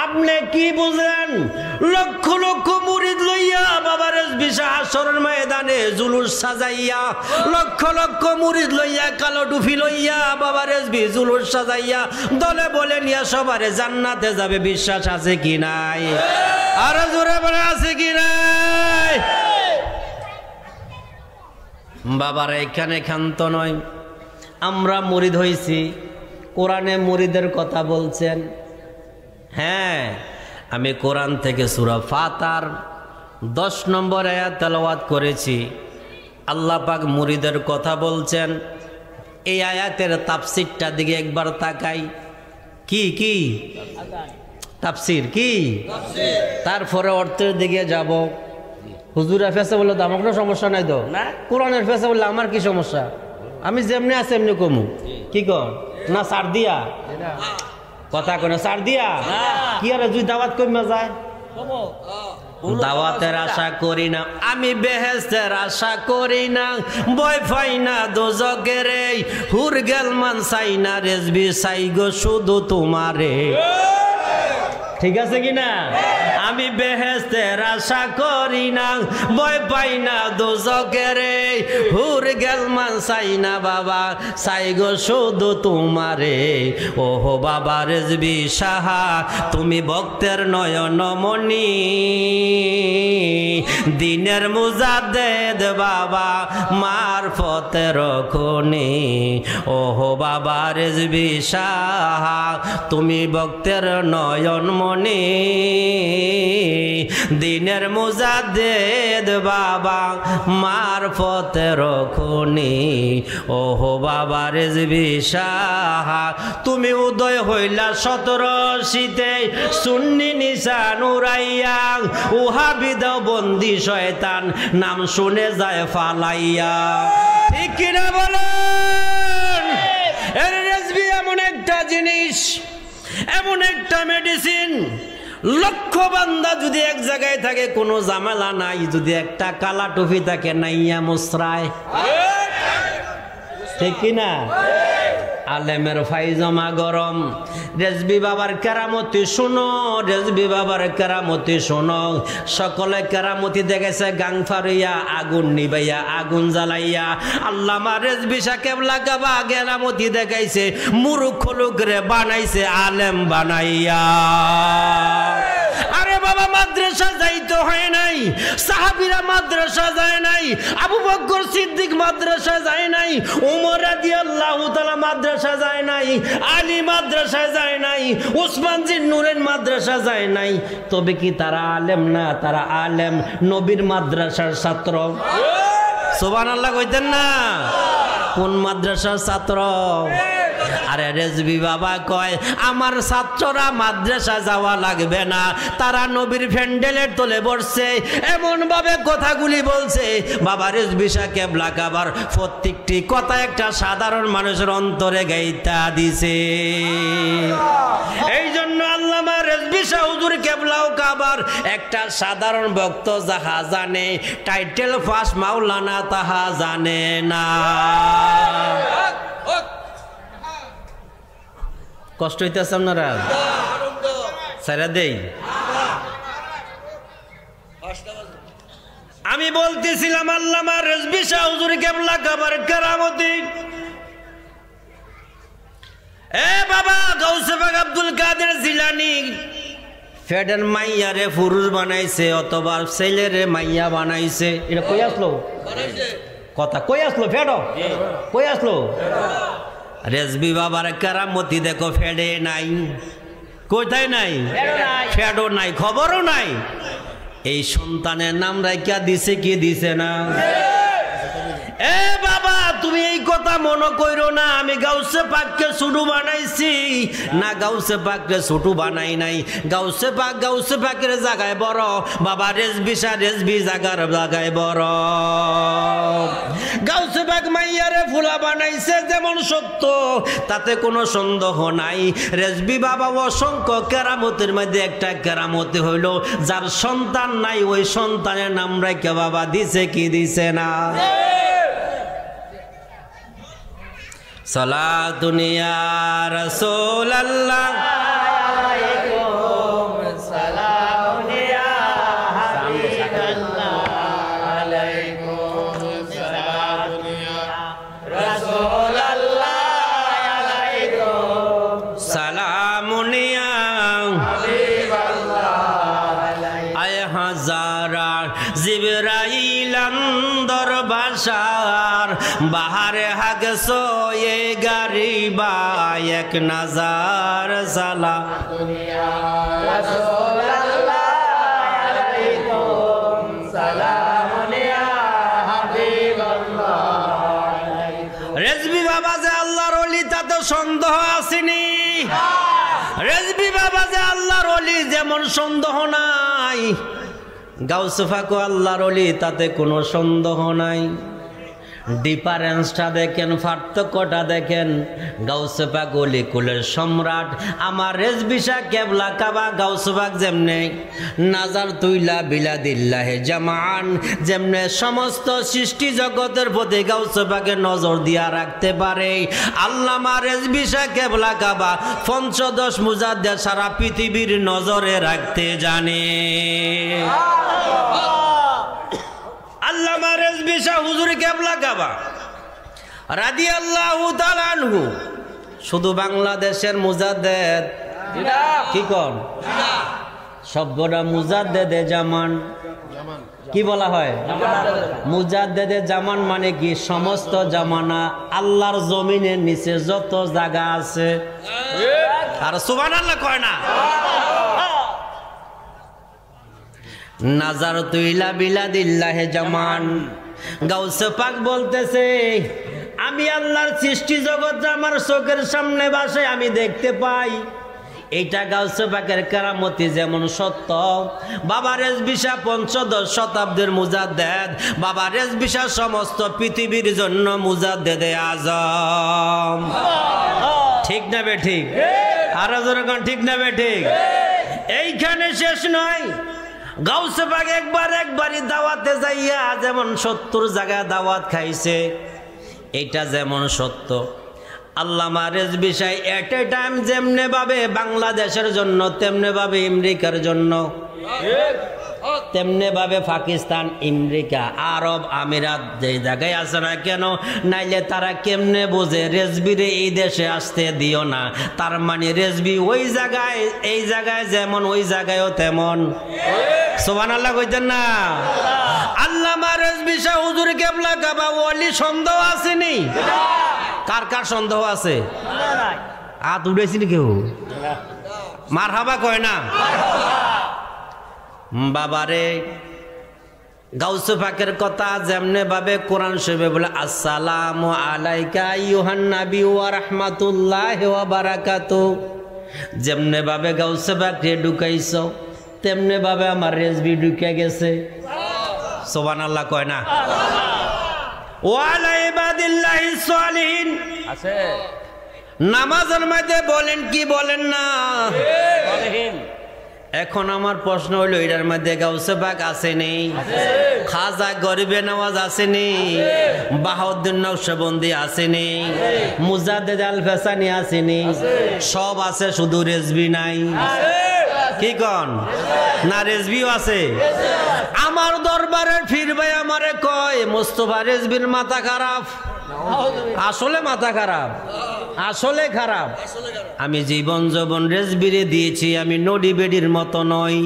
আপনি কি বুঝলেন? লক্ষ লক্ষ রেজভি শাহ হাশরের ময়দানে জুলুস সাজাইয়া লক্ষ লক্ষ মুরিদ লইয়া কালো টুপি লইয়া বাবা রেজভি জুলুস সাজাইয়া দলে বলে নিয়া সবারে জান্নাতে যাবে। বিশ্বাস আছে কি নাই? আর জোরে বলে আছে কি নাই? বাবার এখানে ক্ষান্ত নয়, আমরা মুরিদ হইছি, কোরআনে মুরিদের কথা বলছেন। হ্যাঁ, আমি কোরআন থেকে সূরা ফাতিহার 10 নম্বর আয়াত তেলাওয়াত করেছি। আল্লাহ পাক মুরিদের কথা বলছেন। এই আয়াতের তাফসীরটা দিকে একবার তাকাই। কি কি তাফসীর? কি তারপরে অর্থের দিকে যাব। হুজুরা ফেসে বললো তো আমার কোনো সমস্যা নাই তো, কোরআনের ফেসে বললে আমার কি সমস্যা? আমি যেমনি আছে এমনি কমু। কি কর না সার দিয়া কথা কোনো সার দিয়া কি আর দুই দাওয়াত কমে যায়। দাওয়াতের আশা করি না, আমি বেহেশতের আশা করি না, ভয় পাই না দোজখের হুর গেল মান চাই না রেজভি চাই গো শুধু তোমারে। ঠিক আছে কিনা? আমি বেহেশতের আশা করি না, ভয় পাই না দোজখের হুর গেল মান চাই না বাবা চাই গো শুধু তোমারে। ওহো বাবা রেজভি শাহ তুমি ভক্তের নয়নমণি, দিনের মুজাদ্দেদ বাবা মারফতের খনি। ওহো বাবা রেজভি শাহ তুমি ভক্তের নয়নমণি, দিনের মুজাদ্দেদ বাবা মারফতের খনি। ওহো বাবা রেজভি শাহ তুমি উদয় হইলা 1780-তে সুন্নি নিশান উড়াইয়া, উহাবি দাও বন্দি শয়তান নাম শুনে যায় ফালাইয়া। ঠিক কিনা বলেন? এর রেজভি এমন একটা জিনিস, এমন একটা মেডিসিন, লক্ষ বান্দা যদি এক জায়গায় থাকে কোনো ঝামেলা নাই, যদি একটা কালা টুপি থাকে নাইয়া মুসরায়। ঠিক কিনা? আলেমের ফাইজমা গরম। রেজভি বাবার কেরামতি শুনো, রেজভি বাবার কেরামতি শুনো। সকলে কেরামতি দেখেছে গাং ফারিয়া আগুন নিবাইয়া আগুন জ্বালাইয়া। আল্লামা রেজভি শাহ কেবলা কাবা কেরামতি দেখাইছে মূর্খ লোকরে বানাইছে আলেম বানাইয়া। আরে বাবা মাদ্রাসা যাইতে হয় নাই, সাহাবীরা মাদ্রাসা যায় নাই, আবু বকর সিদ্দিক মাদ্রাসা যায় নাই, উমর রাদিয়াল্লাহু তাআলা মাদ্রাসা যায় নাই, আলী মাদ্রাসা যায় নাই, উসমান জিন্নুরের মাদ্রাসা যায় নাই। তবে কি তারা আলেম না? তারা আলেম, নবীর মাদ্রাসার ছাত্র। সুবহানাল্লাহ কইতেন না? কোন মাদ্রাসার ছাত্র? আরে রেজভি বাবা কয় আমার ছাত্ররা মাদ্রাসা যাওয়া লাগবে না, তারা নবীর প্যান্ডেলের তলে বসছে। এমন ভাবে কথাগুলি বলছে বাবা রেজভি শাহ কেবলা কাবার প্রত্যেকটি কথা একটা সাধারণ মানুষের অন্তরে গাইতা দিছে। এই জন্য আল্লামা রেজভি শাহ হুজুর কেবলাও কাবার একটা সাধারণ ভক্ত যাহা জানে, টাইটেল পাস মাওলানা তাহা জানে না। কষ্ট হইতেছে আপনারা? সারা দেই। আমি বলতেছিলাম আল্লামা রেজভি শাহ হুজুর কেবলা কাবার কেরামতি। এ বাবা গাউসে পাক আব্দুল কাদের জিলানী ফেডেন মাইয়ারে পুরুষ বানাইছে অথবা ছেলেরে মাইয়া বানাইছে। এটা কই আসলো কথা? কই আসলো? ফেডো কই আসলো? রেজভি বাবার কেরামতি দেখো ফেডে নাই, কোথায় নাই? ফেডো নাই, খবরও নাই। এই সন্তানের নাম রাখিয়া দিছে কি দিছে না? এ বাবা তুমি এই কথা মনে কইরো না আমি গাউসে পাককে ছোট বানাইছি না, গাউসে পাককে ছোট বানাই নাই। গাউসে পাকের জায়গায় বড়, বাবা রেজভি শাহ রেজভি জায়গায় বড়। গাউসে পাক মাইয়ারে ফুলা বানাইছে যেমন সত্য, তাতে কোনো সন্দেহ নাই। রেজভি বাবা অসংখ্য কেরামতের মধ্যে একটা কেরামতি হইল যার সন্তান নাই, ওই সন্তানের নাম রাখিয়া বাবা দিছে কি দিছে না? সালাতুন ইয়া রাসূলুল্লাহ আলাইকুম সালাম ইয়া হাবিবাল্লাহ হাজার জিবরাইল আন্দর বাসার বাহারে হাগসো এ গারিবা এক নাজার সালাম দুনিয়া রাসূলুল্লাহ আলাইকুম সালাম ইয়া হাবিবাল্লাহ। রেজবি বাবা যে আল্লাহর ওলি তাতে সন্দেহ আসেনি। রেজবি বাবা যে আল্লাহর ওলি যেমন সন্দেহ নাই, গাউস পাক আল্লাহর ওলি তাতে কোনো সন্দেহ নাই। ডিফারেন্সটা দেখেন, পার্থক্যটা দেখেন। গাউস পাক ওলি কুলের সম্রাট আমার রেজবি শাহ কেবলা কাবা গাউস পাক যেমনে নাজার তুইলা বিলাদিল্লাহে জামান, যেমনে সমস্ত সৃষ্টি জগতের প্রতি গাউস পাকের নজর দিয়া রাখতে পারে, আল্লামা রেজবি শাহ কেবলা কাবা পঞ্চদশ মুজাদ্দেদ সারা পৃথিবীর নজরে রাখতে জানে। আল্লামা রেজবি শাহ হুজুর কেবলা কাবা রাদিয়াল্লাহু তাআলা আনহু শুধু বাংলাদেশের মুজাদ্দেদ কি কোন শব্দটা মুজাদ্দেদে জামান কি বলা হয়? মুজাদ্দেদে জামান মানে কি? সমস্ত জামানা আল্লাহর জমিনের নিচে যত জায়গা আছে। আর সুবহানাল্লাহ কয় না? নাজার তুইলা বিলাদিল্লাহে জামান। গাউস পাক বলতেছে আমি আল্লাহর সৃষ্টি জগৎ আমার চোখের সামনে বাসে আমি দেখতে পাই। এইটা গাউস পাকের কেরামতি যেমন সত্য। বাবা রেজবি শাহ পঞ্চদশ শতাব্দীর মুজাদ্দেদ, বাবা রেজবি শাহ সমস্ত পৃথিবীর জন্য মুজাদ্দেদে আজম। ঠিক না বে ঠিক? আরো জোরে কোন ঠিক না বে ঠিক? এইখানে শেষ নয়। গাউস পাক একবারই দাওয়াতে যাইয়া যেমন 70 জায়গায় দাওয়াত খাইছে, এটা যেমন সত্য। আল্লামা রেজবি শাহ এট এ টাইম যেমনে ভাবে বাংলাদেশের জন্য, তেমনে ভাবে আমেরিকার জন্য, তেমনে ভাবে পাকিস্তান, আমেরিকা, আরব আমিরাত যে জায়গায় আছে না কেন, নাইলে তারা কেমনে বোঝে রেজবিরে এই দেশে আসতে দিও না। তার মানে রেজবি ওই জায়গায়, এই জায়গায় যেমন ওই জায়গায়ও তেমন। সুবহানাল্লাহ কইতেন না? আল্লামা রেজবি শাহ হুজুর কেবলা কাবা ওলি সন্দেহ আসেনি? কার কার সন্দেহ আছে? হাত উঠেছিল কেউ? মারহাবা কয় না? বাবারে গাউস পাকের কথা যেমনে ভাবে কোরআন শরীফে বলে আসসালামু আলাইকা আইয়ুহান নবী ওয়া রাহমাতুল্লাহি ওয়া বারাকাতুহু, যেমনে ভাবে গাউস পাককে ঢুকাইছো তেমনে ভাবে আমার রেজবি ঢুকে গেছে। সুবহানাল্লাহ কয় না? ওয়া আলা ইবাদিল্লাহিস সালিহিন আছে। নামাজের মধ্যে বলেন কি বলেন না? এখন আমার প্রশ্ন হলো এটার মধ্যে গাউস পাক আসেনি? খাজা গরিবে নওয়াজ আসেনি? বাহাউদ্দিন নকশবন্দি আসেনি? মুজাদ্দেদ আল ফেসানি আসেনি? সব আছে, শুধু রেজবি নাই। কি কন না? রেজবিও আছে। আমার দরবারের ফির ভাই আমারে কয় মুস্তাফা রেজবির মাথা খারাপ। আসলে মাথা খারাপ, আসলে খারাপ। আমি জীবন যৌবন রেজবিরে দিয়েছি, আমি নডি বেডির মতো নই।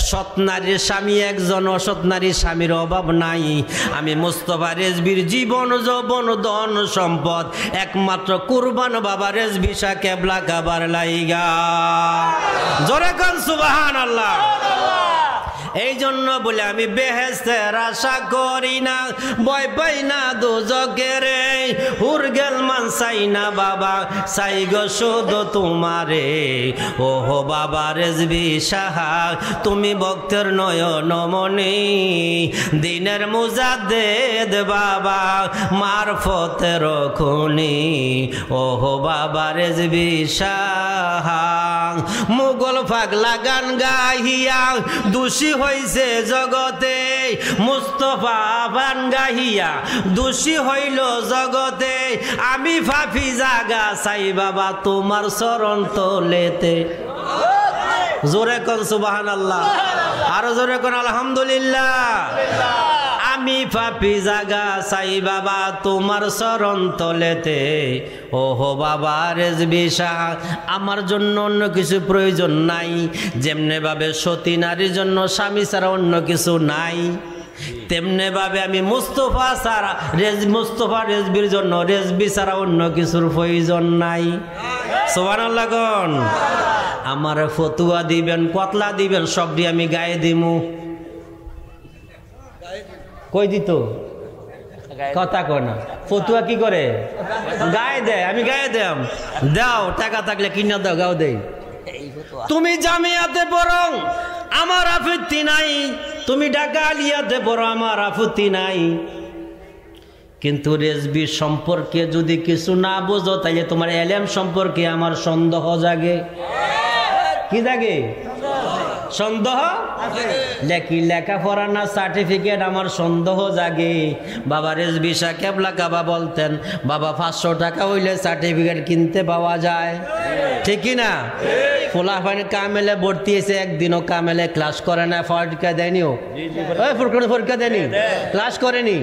সৎ নারীর স্বামী একজন, অসৎ নারীর স্বামীর অভাব নাই। আমি মুস্তাফা রেজবির জীবন যৌবন ধন সম্পদ একমাত্র কুরবান বাবা রেজবি শাহ কেবলা কাবার লাইগা। জোরে কোন সুবহানাল্লাহ। এই জন্য বলে আমি বেহেশতের আশা করি না, ভয় পাই না দোজখের। হুর গেল মান চাই না বাবা, চাই গো শুধু তোমারে। ওহো বাবা রেজবি শাহ তুমি ভক্তের নয়নমণি, দিনের মুজাদ্দেদ বাবা মারফতের খুনি। ওহো বাবা রেজবি শাহ মুগল পাগলা গান গাহিয়া দোষী হইছে জগতে, মুস্তাফা গান গাহিয়া দোষী হইল জগতে। আমি ফাফি জাগা চাই বাবা তোমার চরণ তলেতে। জোরে কোন সুবহানাল্লাহ, আরো জোরে কোন আলহামদুলিল্লাহ। আমি পাপি জাগা চাই বাবা তোমার চরণ তলেতে। ওহো বাবা রেজভী শাহ, আমার জন্য অন্য কিছু প্রয়োজন নাই। যেমনে ভাবে সতী নারীর জন্য স্বামী ছাড়া অন্য কিছু নাই, তেমনি ভাবে আমি মুস্তফা ছাড়া মুস্তফা রেজভীর জন্য রেজভী ছাড়া অন্য কিছুর প্রয়োজন নাই। সুবহানাল্লাহ কোন। আমার ফতুয়া দিবেন, কতলা দিবেন, সবটি আমি গায়ে দিমু। কই দিত কথা কয় না, ফতুয়া কি করে গায়ে দেয়, আমি গায়ে দেম। দাও টাকা থাকলে কিনা দাও, গাও দেই। তুমি জামিয়াতে পড়ো আমার আপত্তি নাই, তুমি ঢাকা আলিয়াতে পড়ো আমার আপত্তি নাই, কিন্তু রেজভী সম্পর্কে যদি কিছু না বোঝো তাইলে তোমার এলেম সম্পর্কে আমার সন্দেহ জাগে। কি জাগে? সন্দেহ। লেখাপড়া না সার্টিফিকেট, আমার সন্দেহ জাগে। বাবা রেজভী শাহ কেবলা কাবা বলতেন, বাবা 500 টাকা হইলে সার্টিফিকেট কিনতে পাওয়া যায়, ঠিক কি না? ফুলাফানি কামেলে ভর্তি হয়েছে, একদিনও কামেলে ক্লাস করে না, পরীক্ষা দেয়নিও, পরীক্ষা দেয়নি, ক্লাস করেনি।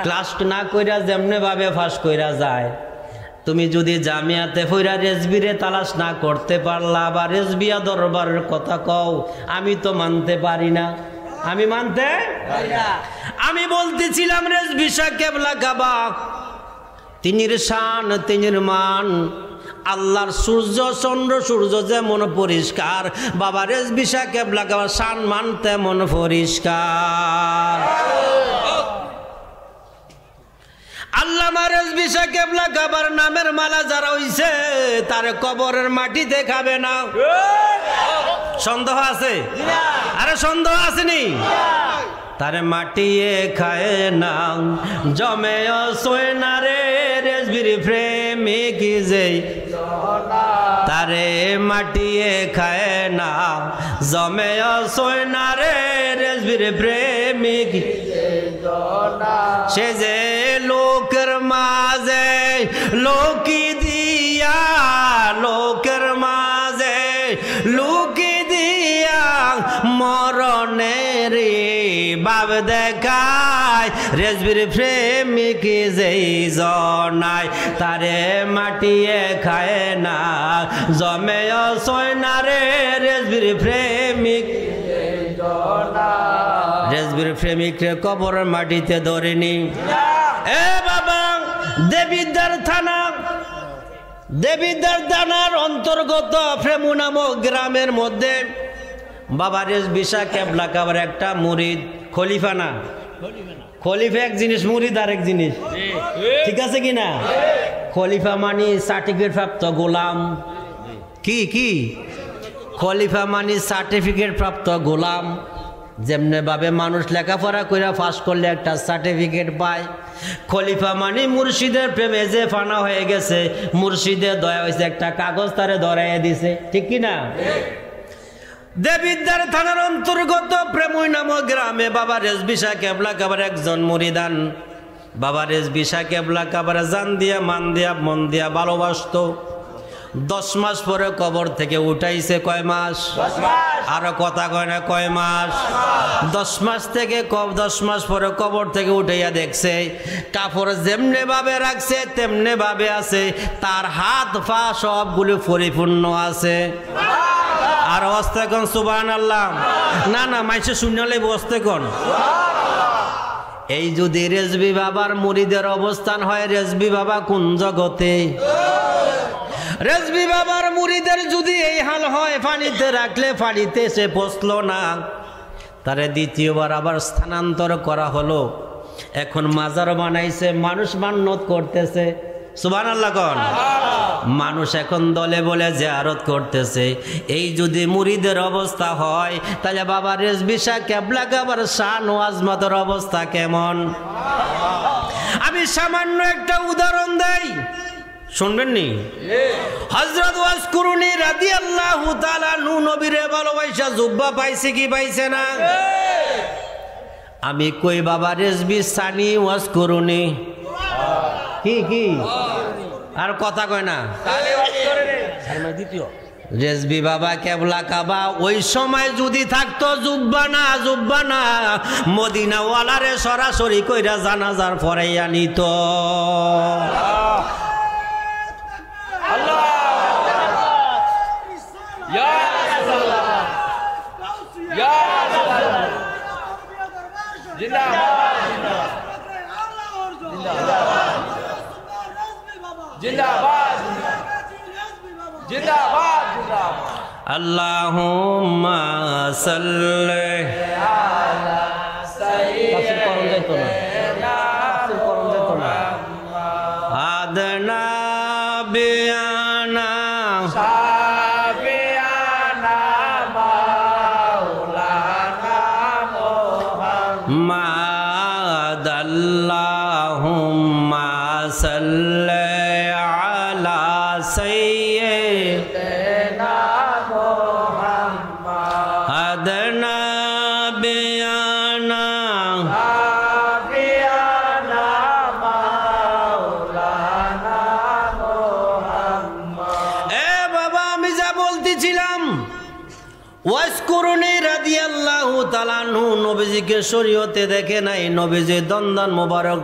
ক্লাস না কইরা যেমনে ভাবে ফাঁস কইরা যায়। তুমি যদি জামিয়াতে ফইরা রেজভীরে তালাশ না করতে পারলা, বা রেজভিয়া দরবারের কথা কও, আমি তো মানতে পারি না, আমি মানতে পারি না। আমি বলতেছিলাম রেজভী শাহ কেবলা কাবা, তিনির শান তিনির মান, আল্লাহর সূর্য চন্দ্র সূর্য যেমন পরিষ্কার, বাবা রেজভী শাহ কেবলা কাবা শান মান তেমন পরিষ্কার। আল্লামা রেজভী শাহ কেবলা কাবার নামের মালা যারা হইছে তার কবরের মাটিতে খাবে না। সন্দেহ আছে? আরে সন্দেহ আসেনি? তারে মাটিয়ে খায় না, জমে সোয় না রে রেজভীর প্রেমিক যে, তারে মাটিয়ে খায় না, জমে সোয় না রে রেজভীর প্রেমিক, সে যে লোকের মাঝে লোকি দিয়া, লোকের মাঝে লুকি দিয়া মরণের বাব দেখায়, রেজভীর প্রেমিক যেই জনায়, তারে মাটিয়ে খায় না, জমে সয় না রে রেজভীর প্রেমিক। রেজভীর প্রেমিক রে কবরের মাটিতে ধরেনি। এ বাবা, দেবিদ্বার থানা, দেবিদ্বার থানার অন্তর্গত প্রেমু নামক গ্রামের মধ্যে বাবা রেজভী শাহ কেবলা কাবার একটা মুরিদ, খলিফা না, খলিফা এক জিনিস, মুরিদ আরেক জিনিস, ঠিক আছে কিনা? খলিফা মানি সার্টিফিকেট প্রাপ্ত গোলাম। কি কি? খলিফা মানি সার্টিফিকেট প্রাপ্ত গোলাম। যেমনে ভাবে মানুষ লেখাপড়া করে পাস করলে একটা সার্টিফিকেট পায়, খলিফা মানে মুর্শিদের প্রেমে যে ফানা হয়ে গেছে, মুর্শিদের দয়া হয়েছে, একটা কাগজ তারে ধরাইয়া দিছে, ঠিক কিনা? দেবিদ্বার থানার অন্তর্গত প্রেমুই নামক গ্রামে বাবা রেজভী শাহ কেবলা কাবার একজন মুরিদান। বাবা রেজভী শাহ কেবলা কাবার জান দিয়া মান দিয়া মন দিয়া ভালোবাসত। 10 মাস পরে কবর থেকে উঠাইছে, কয় মাস? আরো কথা কয় না, কয় মাস? 10 মাস থেকে 10 মাস পরে কবর থেকে উঠাইয়া দেখছে কাপড় যেমনে ভাবে রাখছে তেমনে ভাবে আছে, তার হাত পা সবগুলো পরিপূর্ণ আছে। আর অবস্থা কোন? সুবহানাল্লাহ। না না, মাইসে শুনলে বসতে কোন? এই যদি রেজভী বাবার মুরিদের অবস্থান হয়, রেজভী বাবা কোন জগতে? রেজভী বাবার মুরিদের যদি এই হাল হয়, পানিতে রাখলে পানিতে সে পচলো না, তারে দ্বিতীয়বার আবার স্থানান্তর করা হলো। এখন মাজার বানাইছে, মানুষ মান্নত করতেছে। সুবহানাল্লাহ কোন? মানুষ এখন দলে বলে জিয়ারত করতেছে। এই যদি মুরিদের অবস্থা হয়, তাহলে বাবা রেজভী শাহ কেবলা কাবার শান ও আজমতের অবস্থা কেমন? আমি সামান্য একটা উদাহরণ দেই, শুনবেন নি? হযরত ওয়াসকুরুনি রাদিয়াল্লাহু তাআলা নবীরে ভালোবাসা জুব্বা পাইছে কি পাইছে না? আমি কই বাবা রেজভী সানি ওয়াসকুরুনি, কি কি? আর কথা কয় না, রেজবি বাবা কেবলা কাবা ওই সময় যদি থাকতো জুব্বা না মদিনাওয়ালারে সরাসরি কইরা জানাজার পরে আনিত। আল্লাহুম্মা সাল্লি আলা সাইয়্যিদিনা আদনা বিয়ানা সাবিয়ানা মাওলানা মুহাম্মদ আল্লাহুম্মা সাল্লি আলা সাইয়্যিদিনা আদনা বিয়ানা সাবিয়ানা মাওলানা মুহাম্মদ। এ বাবা আমি যা বলতেছিলাম ওয়াসকুরুনি রাদিয়াল্লাহু তাআলা আনহু নবীজিকে শরীয়তে দেখে নাই, নবীজি দন্দন মোবারক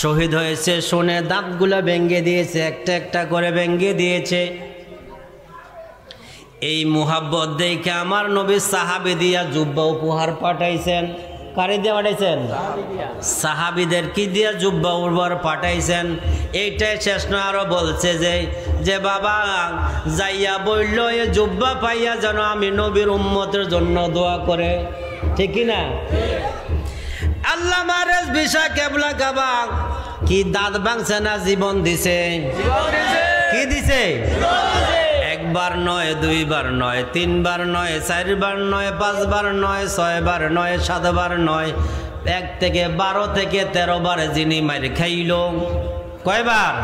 শহীদ হয়েছে শুনে দাঁতগুলা ভেঙে দিয়েছে, একটা একটা করে ভেঙে দিয়েছে। এই মুহাব্বত দেখে আমার নবী সাহাবী দিয়া জুব্বা উপহার পাঠাইছেন। কারে দিয়ে পাঠাইছেন? সাহাবীদের কি দিয়া জুব্বা উপহার পাঠাইছেন। এইটাই শেষ নয়, আরো বলছে যে বাবা যাইয়া বলল এ জুব্বা পাইয়া যেন আমি নবীর উম্মতের জন্য দোয়া করে, ঠিক না? আল্লাহ মারেজ বিশা কেবলা কাবা কি দাঁত ভাঙছে না জীবন দিছে? কি দিছে? একবার নয়, দুইবার নয়, তিনবার নয়, চারবার নয়, পাঁচবার নয়, ছয়বার নয়, সাতবার নয়, 1 থেকে 12 থেকে 13 বার যিনি মার খাইল। কয়বার?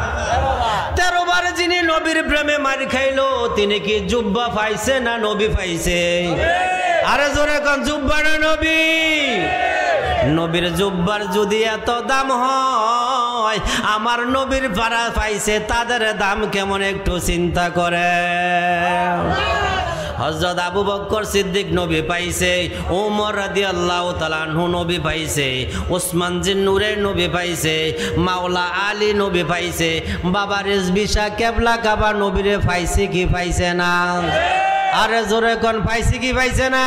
13 বার যিনি নবীর প্রেমে মার খাইল তিনি কি জুব্বা পাইছে না নবী পাইছে? আরে জোরে কোন জুব্বা না নবী? নবীর জুব্বার যদি এত দাম হয় আমার নবীর পাড়া পাইছে তাদের দাম কেমন একটু চিন্তা করে। হযরত আবু বকর সিদ্দিক নবী পাইছে, ওমর রাদিয়াল্লাহু তাআলা আনহু নবী পাইছে, ওসমান জিন্নুরের নবী পাইছে, মাওলা আলী নবী পাইছে, বাবা রেজবি শাহ কেবলা কাবা নবীরে পাইছে কি পাইছে না? আরে জোরে কোন পাইছে কি পাইছে না?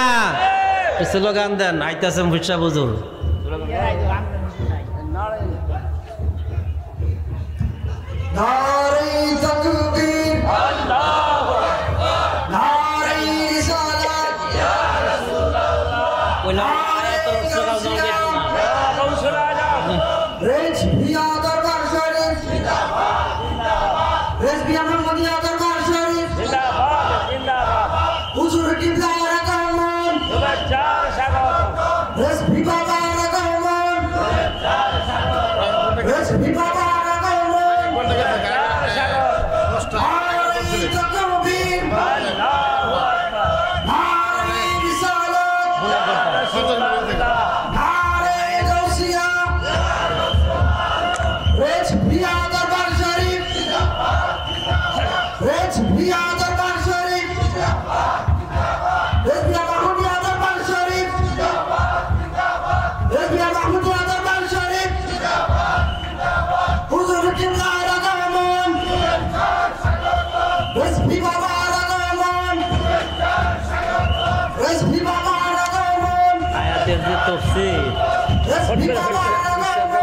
স্লোগান দেন, আইতাছেন ফুসা বুজুর। নারে তাকবীর আল্লাহু আকবার, নারে রিসালাত ইয়া রাসূলুল্লাহ, নারে রেজবিয়া দরবার শরীফ জিন্দাবাদ জিন্দাবাদ, রেজবিয়া মুহাম্মদিয়া দরবার শরীফ জিন্দাবাদ জিন্দাবাদ, হুজুর কিবলা রাকামান শুভেচ্ছার স্বাগত, রেজবি বাবা রাকামান শুভেচ্ছার স্বাগত, রেজবি বাবা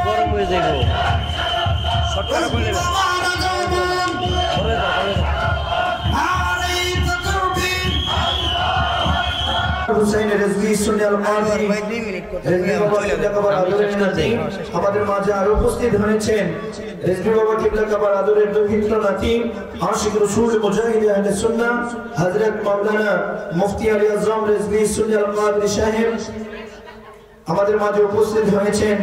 গরম হয়ে যাবো। আমাদের মাঝে আরো উপস্থিত হয়েছেন রেজবি বাবা কিবলা কাবার আদরের দক্ষিণ নাতি আশিক রাসূল মুজাহিদ আহলে সুন্নাহ হযরত মাওলানা মুফতি আলী আজম রেজবি সুন্নাহ কাদরি সাহেব আমাদের মাঝে উপস্থিত হয়েছেন।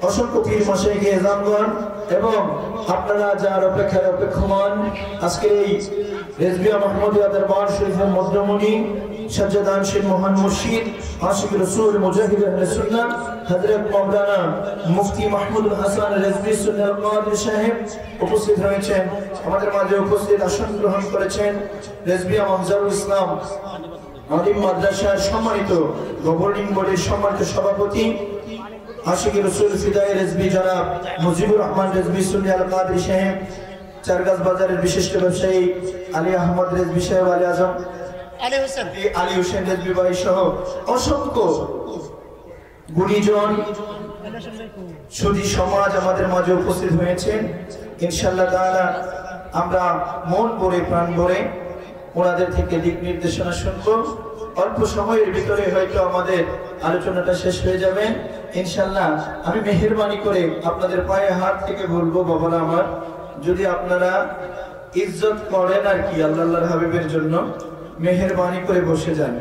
অসংখ্য পীর মাশায়েখ এজামগণ এবং আপনারা যার অপেক্ষমান আজকে এই রেজবিয়া মাহমুদিয়া দরবার শরীফের মধ্যমণি সজ্জাদান শির মহান মুর্শিদ আশিক রাসূল মুজাহিদ আহলে সুন্নাহ হযরত মাওলানা মুফতি মাহমুদুল হাসান রেজভী সুন্নাহ কাদের সাহেব উপস্থিত হয়েছেন। আমাদের মাঝে উপস্থিত আসন গ্রহণ করেছেন রেজভিয়া মনজারুল ইসলাম আলিম মাদ্রাসার সম্মানিত গভর্নিং বোর্ডের সম্মানিত সভাপতি আশিক রাসূল ফিদাই রেজভী জনাব মুজিবুর রহমান রেজভী সুন্নাহ কাদের সাহেব, চারগাছ বাজারের বিশিষ্ট ব্যবসায়ী আলী আহমদ রেজভী সাহেব, আলী আজম আলী হোসেন রেজভী ভাই সহ অসংখ্য গুণীজন সুধী সমাজ আমাদের মাঝে উপস্থিত হয়েছেন। ইনশাআল্লাহ তাআলা আমরা মন ভরে প্রাণ ভরে ওনাদের থেকে দিক নির্দেশনা শুনব। অল্প সময়ের ভিতরে হয়তো আমাদের আলোচনাটা শেষ হয়ে যাবে ইনশাআল্লাহ। আমি মেহেরবানি করে আপনাদের পায়ে হাত থেকে বলবো, বাবারা আমার, যদি আপনারা ইজ্জত করেন আর কি আল্লাহর হাবিবের জন্য, মেহেরবানি করে বসে যান।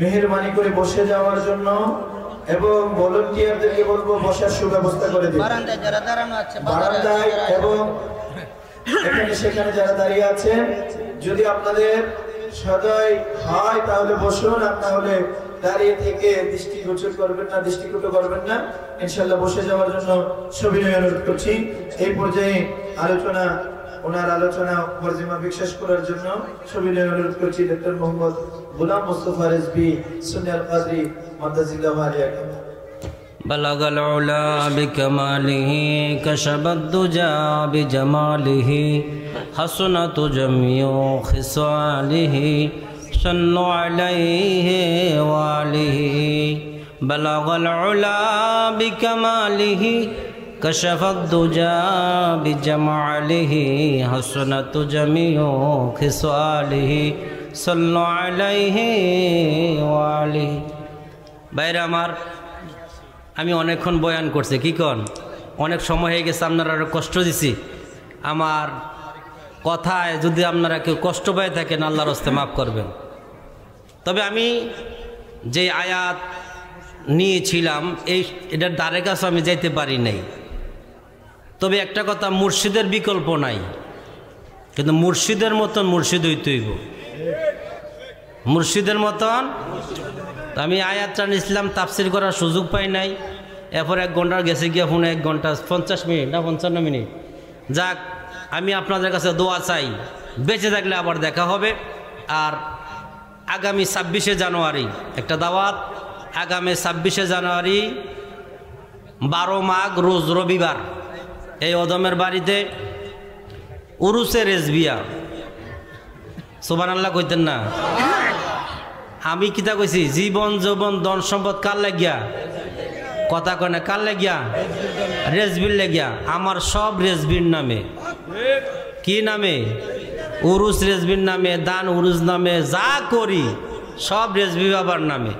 মেহেরবানি করে বসে যাওয়ার জন্য এবং ভলান্টিয়ারদেরকে বলবো বসার সুব্যবস্থা করে দিন। বারান্দায় এবং এখানে সেখানে যারা দাঁড়িয়ে আছেন, যদি আপনাদের সদয় হয় তাহলে বসুন, আর তাহলে দাঁড়িয়ে থেকে দৃষ্টিগোচর করবেন না, দৃষ্টিকটু করবেন না। ইনশাআল্লাহ বসে যাওয়ার জন্য সবিনয় অনুরোধ করছি। এই পর্যায়ে ওনার আলোচনা মর্জিমা বিশ্বাস করার জন্য সবিনয় অনুরোধ করছি ডক্টর মোহাম্মদ গোলাম মুস্তাফা রেজভী সুন্নাহ কাদরি মাদাজিল্লাহু আলাইহি। بلغ العلا بكماله كشف الدجى بجماله حسنت جميع خصاله صلوا عليه وآله. بلغ العلا بكماله كشف الدجى بجماله حسنت جميع خصاله صلوا عليه وآله. বাইরে আমার, আমি অনেকক্ষণ বয়ান করছি, কি কন অনেক সময় হয়ে গেছে, আপনারা আরও কষ্ট দিছি। আমার কথায় যদি আপনারা কেউ কষ্ট পেয়ে থাকেন আল্লাহর হস্তে মাফ করবেন। তবে আমি যে আয়াত নিয়েছিলাম এটার দ্বারে কাছে আমি যাইতে পারি নাই। তবে একটা কথা, মুর্শিদের বিকল্প নাই, কিন্তু মুর্শিদের মতন মুর্শিদ হইতে হইব, মুর্শিদের মতন। আমি আয়াতটা নিয়েছিলাম, তাফসির করার সুযোগ পাই নাই। এরপর 1 ঘন্টা গেছে গিয়া ফোনে 1 ঘন্টা 50 মিনিট না 55 মিনিট। যাক, আমি আপনাদের কাছে দোয়া চাই, বেঁচে থাকলে আবার দেখা হবে। আর আগামী 26শে জানুয়ারি একটা দাওয়াত, আগামী 26শে জানুয়ারি 12 মাঘ রোজ রবিবার এই অদমের বাড়িতে উরুসে রেজভিয়া। সুবহানাল্লাহ কইতেন না? আমি কিতা কইছি, জীবন যৌবন ধন সম্পদ কার লাগিয়া? কথা কয় না, কার লাগিয়া? রেজভির লাগিয়া। আমার সব রেজভির নামে। কি নামে? উরুস রেজভির নামে, দান উরুস নামে, যা করি সব রেজভি বাবার নামে।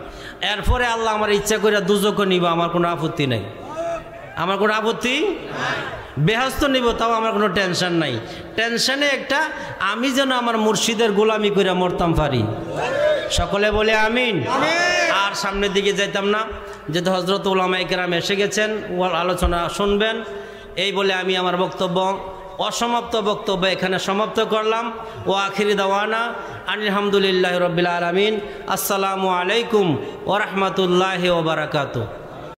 এরপরে আল্লাহ আমার ইচ্ছা করে দুজকও নিব, আমার কোনো আপত্তি নাই, আমার কোনো আপত্তি। বেহস্ত নিব, তাও আমার কোনো টেনশন নাই। টেনশনে একটা, আমি যেন আমার মুর্শিদের গোলামি করে মরতাম পারি। সকলে বলে আমিন। আর সামনের দিকে যাইতাম না, যেহেতু হযরত উলামায়ে কেরাম এসে গেছেন, ওর আলোচনা শুনবেন। এই বলে আমি আমার বক্তব্য, অসমাপ্ত বক্তব্য এখানে সমাপ্ত করলাম। ও আখিরি দাওয়ানা আলহামদুলিল্লাহি রাব্বিল আলামিন। আসসালামু আলাইকুম ওয়া রাহমাতুল্লাহি ওয়া বারাকাতুহু।